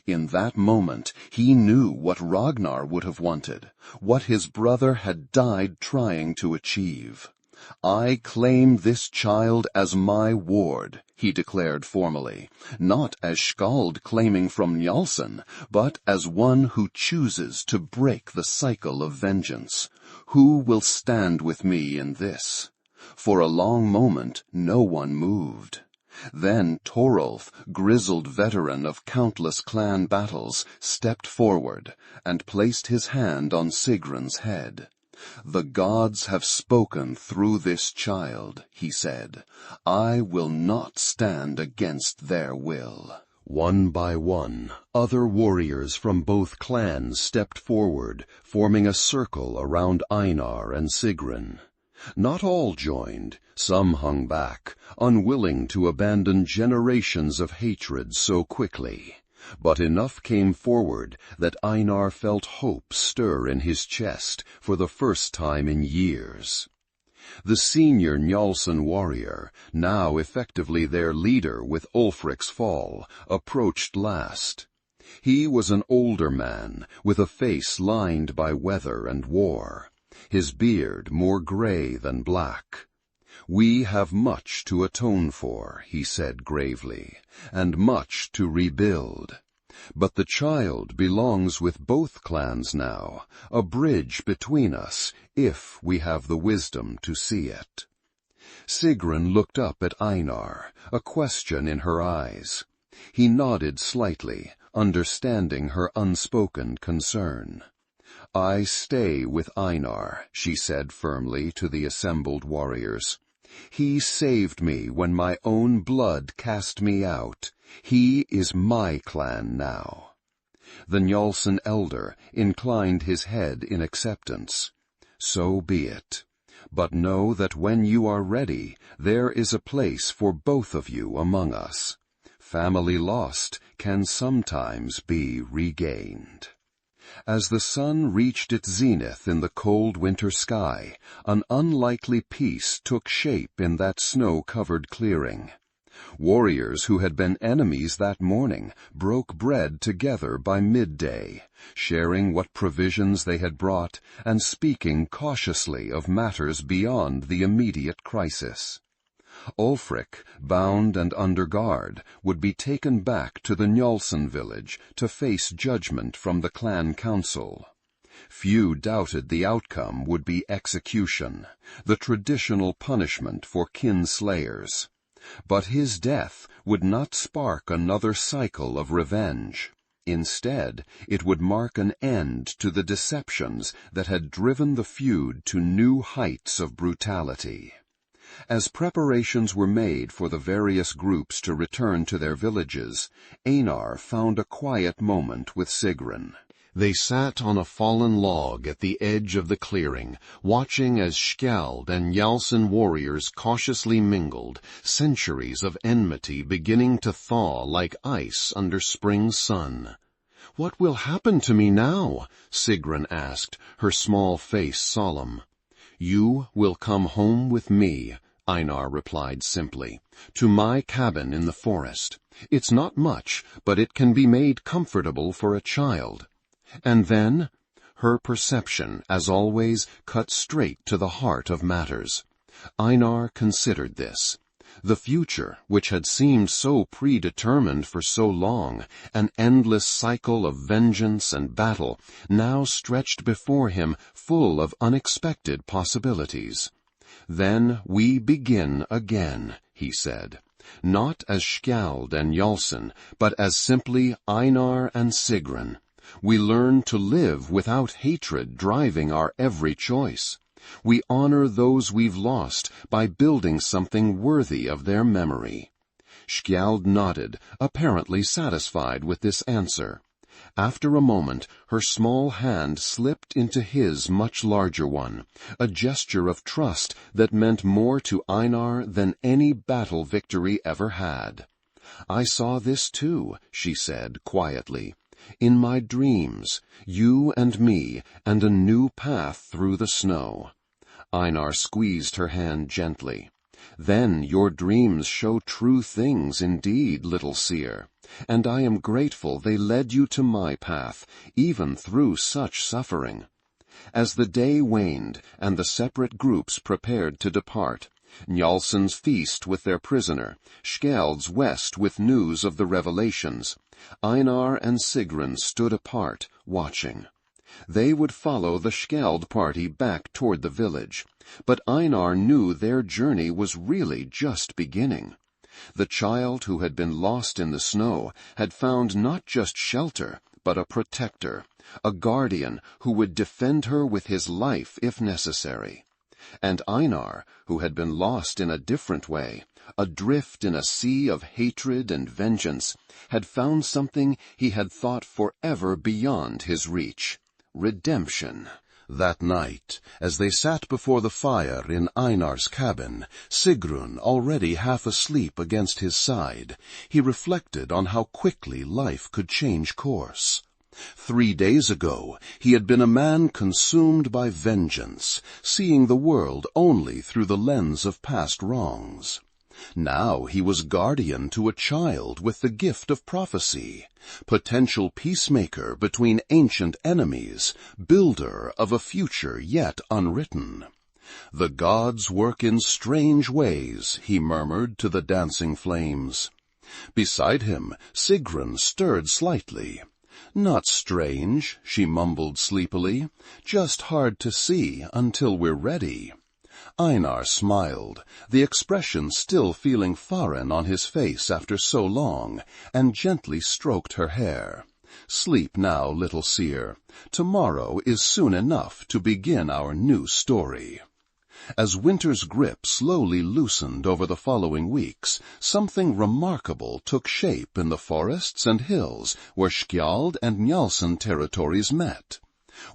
In that moment, he knew what Ragnar would have wanted, what his brother had died trying to achieve. "I claim this child as my ward," he declared formally, not as Skjald claiming from Njálsson, but as one who chooses to break the cycle of vengeance. "Who will stand with me in this?" For a long moment, no one moved. Then Torolf, grizzled veteran of countless clan battles, stepped forward and placed his hand on Sigrun's head. "The gods have spoken through this child," he said. "I will not stand against their will." One by one, other warriors from both clans stepped forward, forming a circle around Einar and Sigrun. Not all joined. Some hung back, unwilling to abandon generations of hatred so quickly. But enough came forward that Einar felt hope stir in his chest for the first time in years. The senior Njálsson warrior, now effectively their leader with Ulfric's fall, approached last. He was an older man, with a face lined by weather and war, his beard more gray than black. "We have much to atone for," he said gravely, "and much to rebuild. But the child belongs with both clans now, a bridge between us, if we have the wisdom to see it." Sigrun looked up at Einar, a question in her eyes. He nodded slightly, understanding her unspoken concern. "I stay with Einar," she said firmly to the assembled warriors. "He saved me when my own blood cast me out. He is my clan now." The Njálsson elder inclined his head in acceptance. "So be it. But know that when you are ready, there is a place for both of you among us. Family lost can sometimes be regained." As the sun reached its zenith in the cold winter sky, an unlikely peace took shape in that snow-covered clearing. Warriors who had been enemies that morning broke bread together by midday, sharing what provisions they had brought and speaking cautiously of matters beyond the immediate crisis. Ulfric, bound and under guard, would be taken back to the Njálsson village to face judgment from the clan council. Few doubted the outcome would be execution, the traditional punishment for kinslayers. But his death would not spark another cycle of revenge. Instead, it would mark an end to the deceptions that had driven the feud to new heights of brutality. As preparations were made for the various groups to return to their villages, Einar found a quiet moment with Sigrun. They sat on a fallen log at the edge of the clearing, watching as Skjald and Njálsson warriors cautiously mingled, centuries of enmity beginning to thaw like ice under spring's sun. "What will happen to me now?" Sigrun asked, her small face solemn. "You will come home with me," Einar replied simply, "to my cabin in the forest. It's not much, but it can be made comfortable for a child. And then?" Her perception, as always, cut straight to the heart of matters. Einar considered this. The future, which had seemed so predetermined for so long, an endless cycle of vengeance and battle, now stretched before him full of unexpected possibilities. "Then we begin again," he said, "not as Skjald and Njálsson, but as simply Einar and Sigrun. We learn to live without hatred driving our every choice. We honor those we've lost by building something worthy of their memory." Skjald nodded, apparently satisfied with this answer. After a moment, her small hand slipped into his much larger one, a gesture of trust that meant more to Einar than any battle victory ever had. "I saw this too," she said quietly. "In my dreams, you and me, and a new path through the snow." Einar squeezed her hand gently. "Then your dreams show true things indeed, little seer, and I am grateful they led you to my path, even through such suffering." As the day waned and the separate groups prepared to depart, Njálsson's feast with their prisoner, Skjald's west with news of the revelations, Einar and Sigrun stood apart, watching. They would follow the Skjald party back toward the village, but Einar knew their journey was really just beginning. The child who had been lost in the snow had found not just shelter, but a protector, a guardian who would defend her with his life if necessary. And Einar, who had been lost in a different way, adrift in a sea of hatred and vengeance, had found something he had thought forever beyond his reach: redemption. That night, as they sat before the fire in Einar's cabin, Sigrun already half asleep against his side, he reflected on how quickly life could change course. 3 days ago, he had been a man consumed by vengeance, seeing the world only through the lens of past wrongs. Now he was guardian to a child with the gift of prophecy, potential peacemaker between ancient enemies, builder of a future yet unwritten. "The gods work in strange ways," he murmured to the dancing flames. Beside him, Sigrun stirred slightly. "Not strange," she mumbled sleepily. "Just hard to see until we're ready." Einar smiled, the expression still feeling foreign on his face after so long, and gently stroked her hair. "Sleep now, little seer. Tomorrow is soon enough to begin our new story." As winter's grip slowly loosened over the following weeks, something remarkable took shape in the forests and hills where Skjald and Njálsson territories met.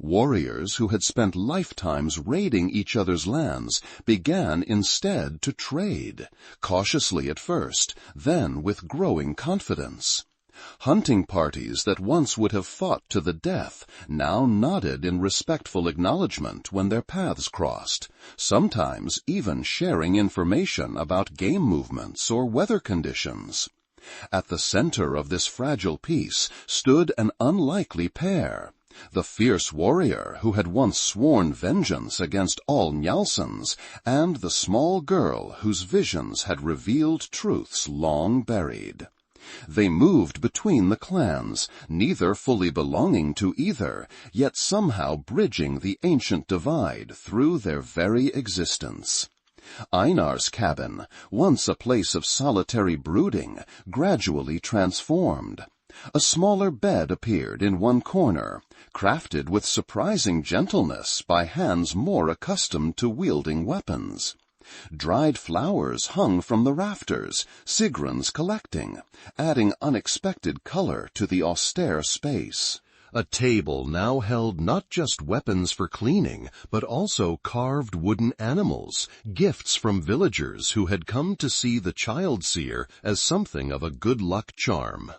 Warriors who had spent lifetimes raiding each other's lands began instead to trade, cautiously at first, then with growing confidence. Hunting parties that once would have fought to the death now nodded in respectful acknowledgment when their paths crossed, sometimes even sharing information about game movements or weather conditions. At the center of this fragile peace stood an unlikely pair. The fierce warrior who had once sworn vengeance against all Njálssons, and the small girl whose visions had revealed truths long buried. They moved between the clans, neither fully belonging to either, yet somehow bridging the ancient divide through their very existence. Einar's cabin, once a place of solitary brooding, gradually transformed. A smaller bed appeared in one corner, crafted with surprising gentleness by hands more accustomed to wielding weapons. Dried flowers hung from the rafters, Sigrun's collecting, adding unexpected color to the austere space. A table now held not just weapons for cleaning, but also carved wooden animals, gifts from villagers who had come to see the child seer as something of a good luck charm.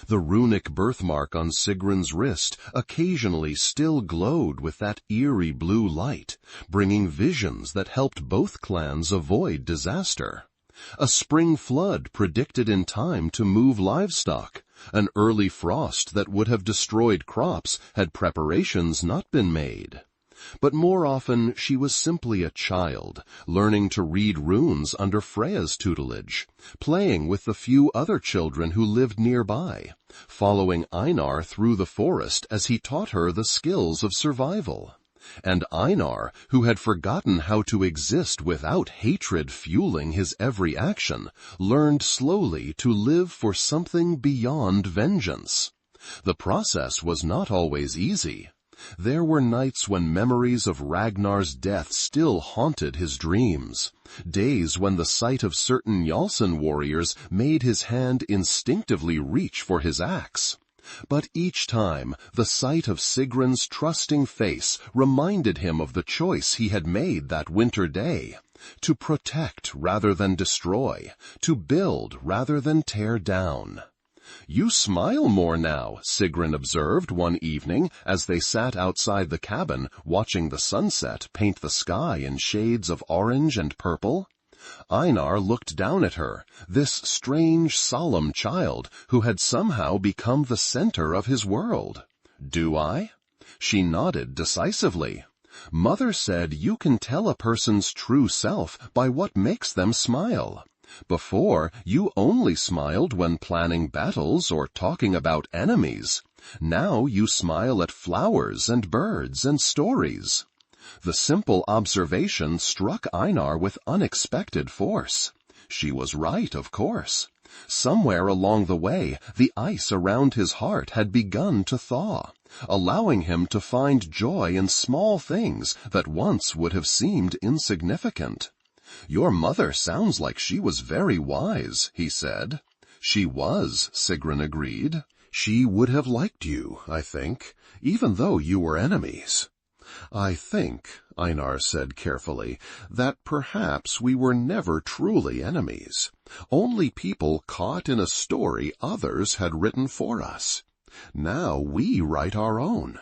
The runic birthmark on Sigrun's wrist occasionally still glowed with that eerie blue light, bringing visions that helped both clans avoid disaster. A spring flood predicted in time to move livestock. An early frost that would have destroyed crops had preparations not been made. But more often she was simply a child, learning to read runes under Freya's tutelage, playing with the few other children who lived nearby, following Einar through the forest as he taught her the skills of survival. And Einar, who had forgotten how to exist without hatred fueling his every action, learned slowly to live for something beyond vengeance. The process was not always easy. There were nights when memories of Ragnar's death still haunted his dreams, days when the sight of certain Njálsson warriors made his hand instinctively reach for his axe. But each time, the sight of Sigrun's trusting face reminded him of the choice he had made that winter day, to protect rather than destroy, to build rather than tear down. "You smile more now," Sigrun observed one evening as they sat outside the cabin watching the sunset paint the sky in shades of orange and purple. Einar looked down at her, this strange, solemn child who had somehow become the center of his world. "Do I?" She nodded decisively. "Mother said you can tell a person's true self by what makes them smile. Before, you only smiled when planning battles or talking about enemies. Now you smile at flowers and birds and stories." The simple observation struck Einar with unexpected force. She was right, of course. Somewhere along the way, the ice around his heart had begun to thaw, allowing him to find joy in small things that once would have seemed insignificant. "Your mother sounds like she was very wise," he said. "She was," Sigrun agreed. "She would have liked you, I think, even though you were enemies." "I think," Einar said carefully, "that perhaps we were never truly enemies, only people caught in a story others had written for us. Now we write our own."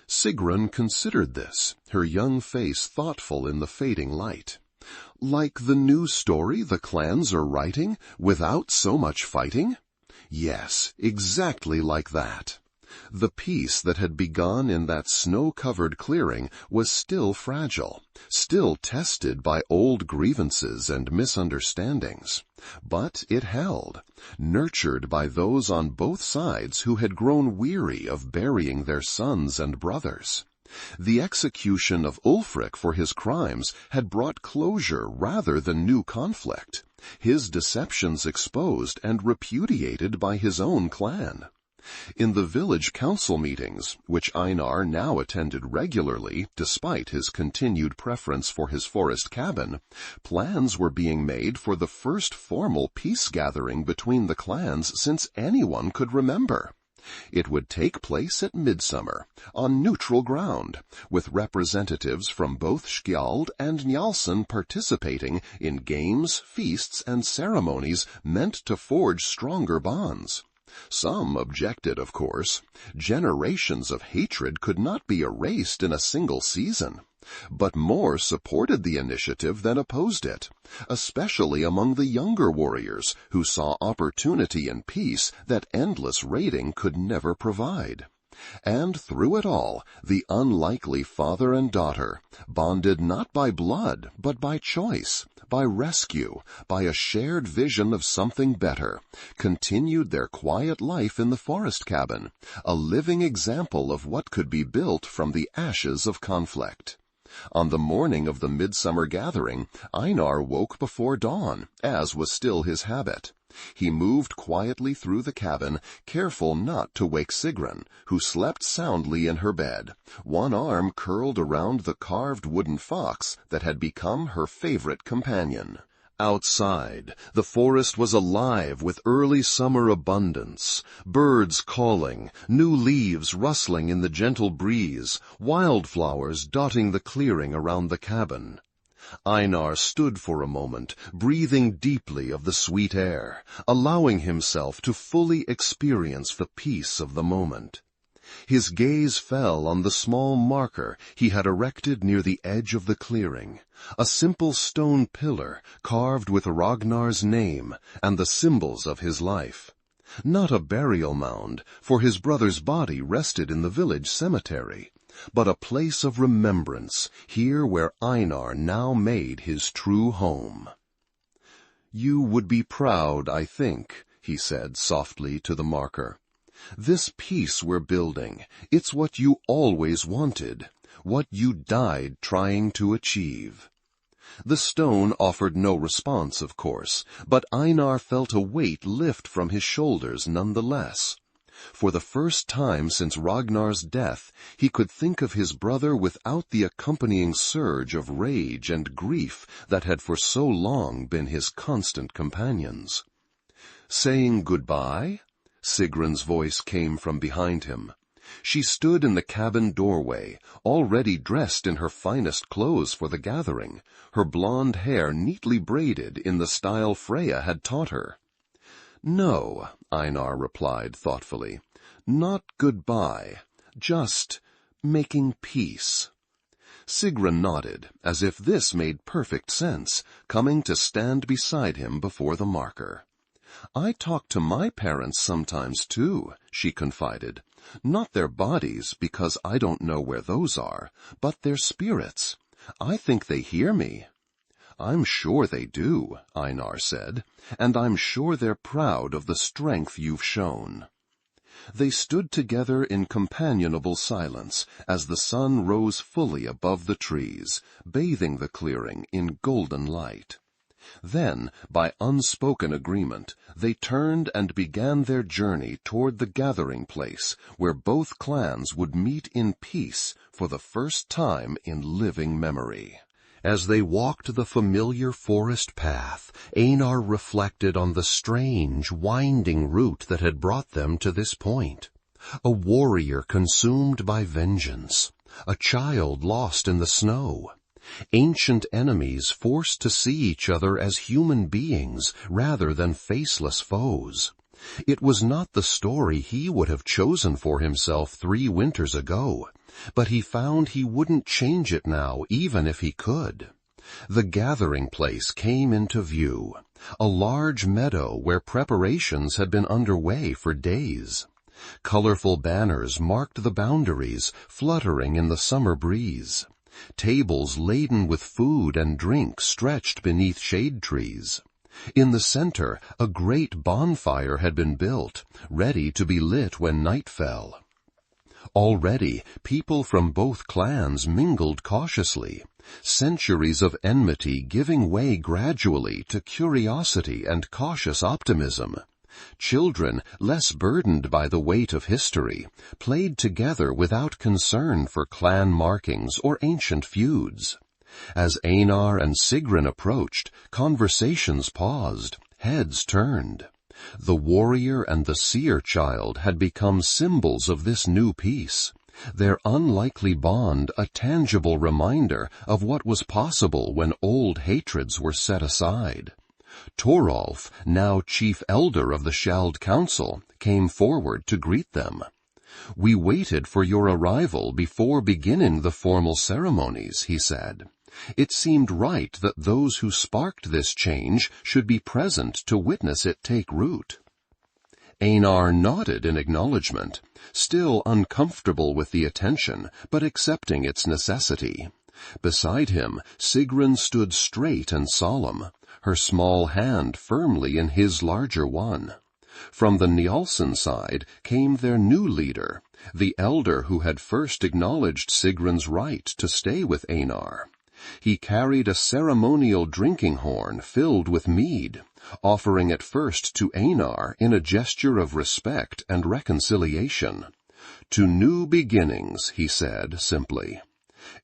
Sigrun considered this, her young face thoughtful in the fading light. "Like the new story the clans are writing, without so much fighting?" "Yes, exactly like that." The peace that had begun in that snow-covered clearing was still fragile, still tested by old grievances and misunderstandings. But it held, nurtured by those on both sides who had grown weary of burying their sons and brothers. The execution of Ulfric for his crimes had brought closure rather than new conflict, his deceptions exposed and repudiated by his own clan. In the village council meetings, which Einar now attended regularly despite his continued preference for his forest cabin, plans were being made for the first formal peace gathering between the clans since anyone could remember. It would take place at midsummer, on neutral ground, with representatives from both Skjald and Njálsson participating in games, feasts, and ceremonies meant to forge stronger bonds. Some objected, of course. Generations of hatred could not be erased in a single season. But more supported the initiative than opposed it, especially among the younger warriors who saw opportunity in peace that endless raiding could never provide. And through it all, the unlikely father and daughter, bonded not by blood, but by choice, by rescue, by a shared vision of something better, continued their quiet life in the forest cabin, a living example of what could be built from the ashes of conflict. On the morning of the midsummer gathering, Einar woke before dawn, as was still his habit. He moved quietly through the cabin, careful not to wake Sigrun, who slept soundly in her bed, one arm curled around the carved wooden fox that had become her favorite companion. Outside, the forest was alive with early summer abundance, birds calling, new leaves rustling in the gentle breeze, wildflowers dotting the clearing around the cabin. Einar stood for a moment, breathing deeply of the sweet air, allowing himself to fully experience the peace of the moment. His gaze fell on the small marker he had erected near the edge of the clearing, a simple stone pillar carved with Ragnar's name and the symbols of his life. Not a burial mound, for his brother's body rested in the village cemetery, but a place of remembrance, here where Einar now made his true home. "You would be proud, I think," he said softly to the marker. "This peace we're building, it's what you always wanted, what you died trying to achieve." The stone offered no response, of course, but Einar felt a weight lift from his shoulders nonetheless. For the first time since Ragnar's death, he could think of his brother without the accompanying surge of rage and grief that had for so long been his constant companions. "Saying goodbye?" Sigrun's voice came from behind him. She stood in the cabin doorway, already dressed in her finest clothes for the gathering, her blonde hair neatly braided in the style Freya had taught her. "No," Einar replied thoughtfully, "not goodbye, just making peace." Sigrun nodded, as if this made perfect sense, coming to stand beside him before the marker. "I talk to my parents sometimes, too," she confided. "Not their bodies, because I don't know where those are, but their spirits. I think they hear me." "I'm sure they do," Einar said, "and I'm sure they're proud of the strength you've shown." They stood together in companionable silence as the sun rose fully above the trees, bathing the clearing in golden light. Then, by unspoken agreement, they turned and began their journey toward the gathering place where both clans would meet in peace for the first time in living memory. As they walked the familiar forest path, Einar reflected on the strange, winding route that had brought them to this point. A warrior consumed by vengeance, a child lost in the snow, ancient enemies forced to see each other as human beings rather than faceless foes. It was not the story he would have chosen for himself 3 winters ago, but he found he wouldn't change it now even if he could. The gathering place came into view, a large meadow where preparations had been underway for days. Colorful banners marked the boundaries, fluttering in the summer breeze. Tables laden with food and drink stretched beneath shade trees. In the center, a great bonfire had been built, ready to be lit when night fell. Already, people from both clans mingled cautiously, centuries of enmity giving way gradually to curiosity and cautious optimism. Children, less burdened by the weight of history, played together without concern for clan markings or ancient feuds. As Einar and Sigrun approached, conversations paused, heads turned. The warrior and the seer child had become symbols of this new peace, their unlikely bond a tangible reminder of what was possible when old hatreds were set aside. Torolf, now chief elder of the Skjald Council, came forward to greet them. "We waited for your arrival before beginning the formal ceremonies," he said. "It seemed right that those who sparked this change should be present to witness it take root." Einar nodded in acknowledgement, still uncomfortable with the attention, but accepting its necessity. Beside him, Sigrun stood straight and solemn, her small hand firmly in his larger one. From the Njálsson side came their new leader, the elder who had first acknowledged Sigrun's right to stay with Einar. He carried a ceremonial drinking horn filled with mead, offering it first to Einar in a gesture of respect and reconciliation. "To new beginnings," he said simply.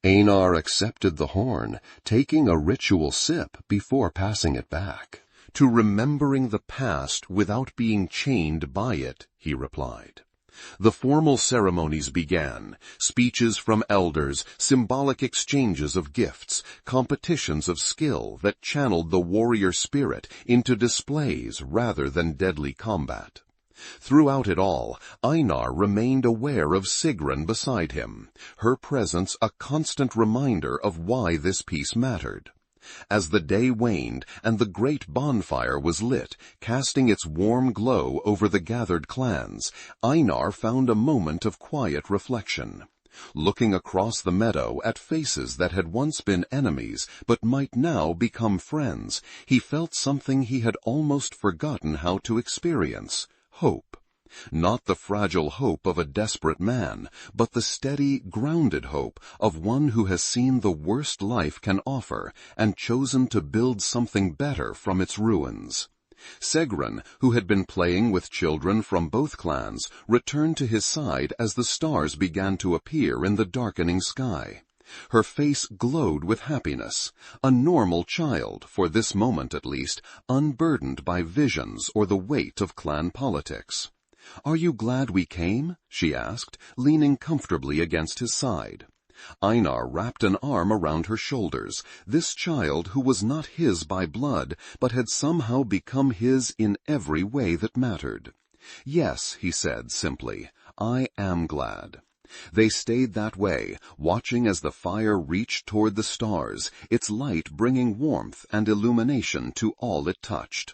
Einar accepted the horn, taking a ritual sip before passing it back. "To remembering the past without being chained by it," he replied. The formal ceremonies began, speeches from elders, symbolic exchanges of gifts, competitions of skill that channeled the warrior spirit into displays rather than deadly combat. Throughout it all, Einar remained aware of Sigrun beside him, her presence a constant reminder of why this peace mattered. As the day waned and the great bonfire was lit, casting its warm glow over the gathered clans, Einar found a moment of quiet reflection. Looking across the meadow at faces that had once been enemies but might now become friends, he felt something he had almost forgotten how to experience: hope. Not the fragile hope of a desperate man, but the steady, grounded hope of one who has seen the worst life can offer and chosen to build something better from its ruins. Sigrun, who had been playing with children from both clans, returned to his side as the stars began to appear in the darkening sky. Her face glowed with happiness, a normal child, for this moment at least, unburdened by visions or the weight of clan politics. "Are you glad we came?" she asked, leaning comfortably against his side. Einar wrapped an arm around her shoulders, this child who was not his by blood, but had somehow become his in every way that mattered. "Yes," he said simply, "I am glad." They stayed that way, watching as the fire reached toward the stars, its light bringing warmth and illumination to all it touched.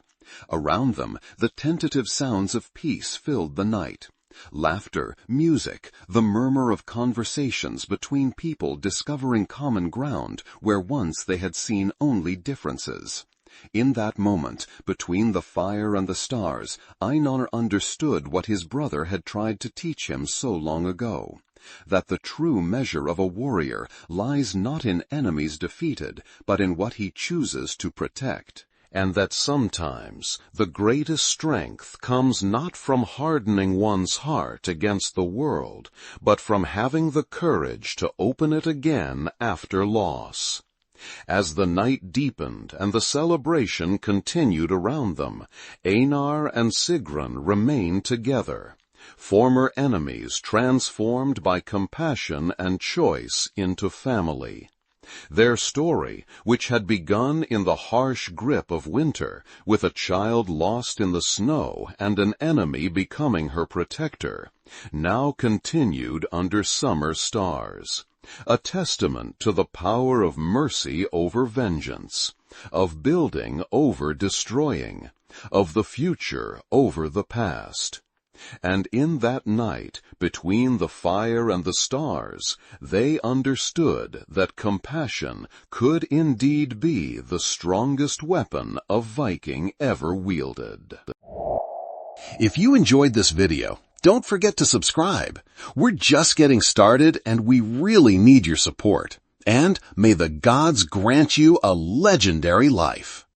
Around them, the tentative sounds of peace filled the night. Laughter, music, the murmur of conversations between people discovering common ground where once they had seen only differences. In that moment, between the fire and the stars, Einar understood what his brother had tried to teach him so long ago, that the true measure of a warrior lies not in enemies defeated, but in what he chooses to protect. And that sometimes the greatest strength comes not from hardening one's heart against the world, but from having the courage to open it again after loss. As the night deepened and the celebration continued around them, Einar and Sigrun remained together, former enemies transformed by compassion and choice into family. Their story, which had begun in the harsh grip of winter, with a child lost in the snow and an enemy becoming her protector, now continued under summer stars, a testament to the power of mercy over vengeance, of building over destroying, of the future over the past. And in that night, between the fire and the stars, they understood that compassion could indeed be the strongest weapon a Viking ever wielded. If you enjoyed this video, don't forget to subscribe. We're just getting started and we really need your support. And may the gods grant you a legendary life.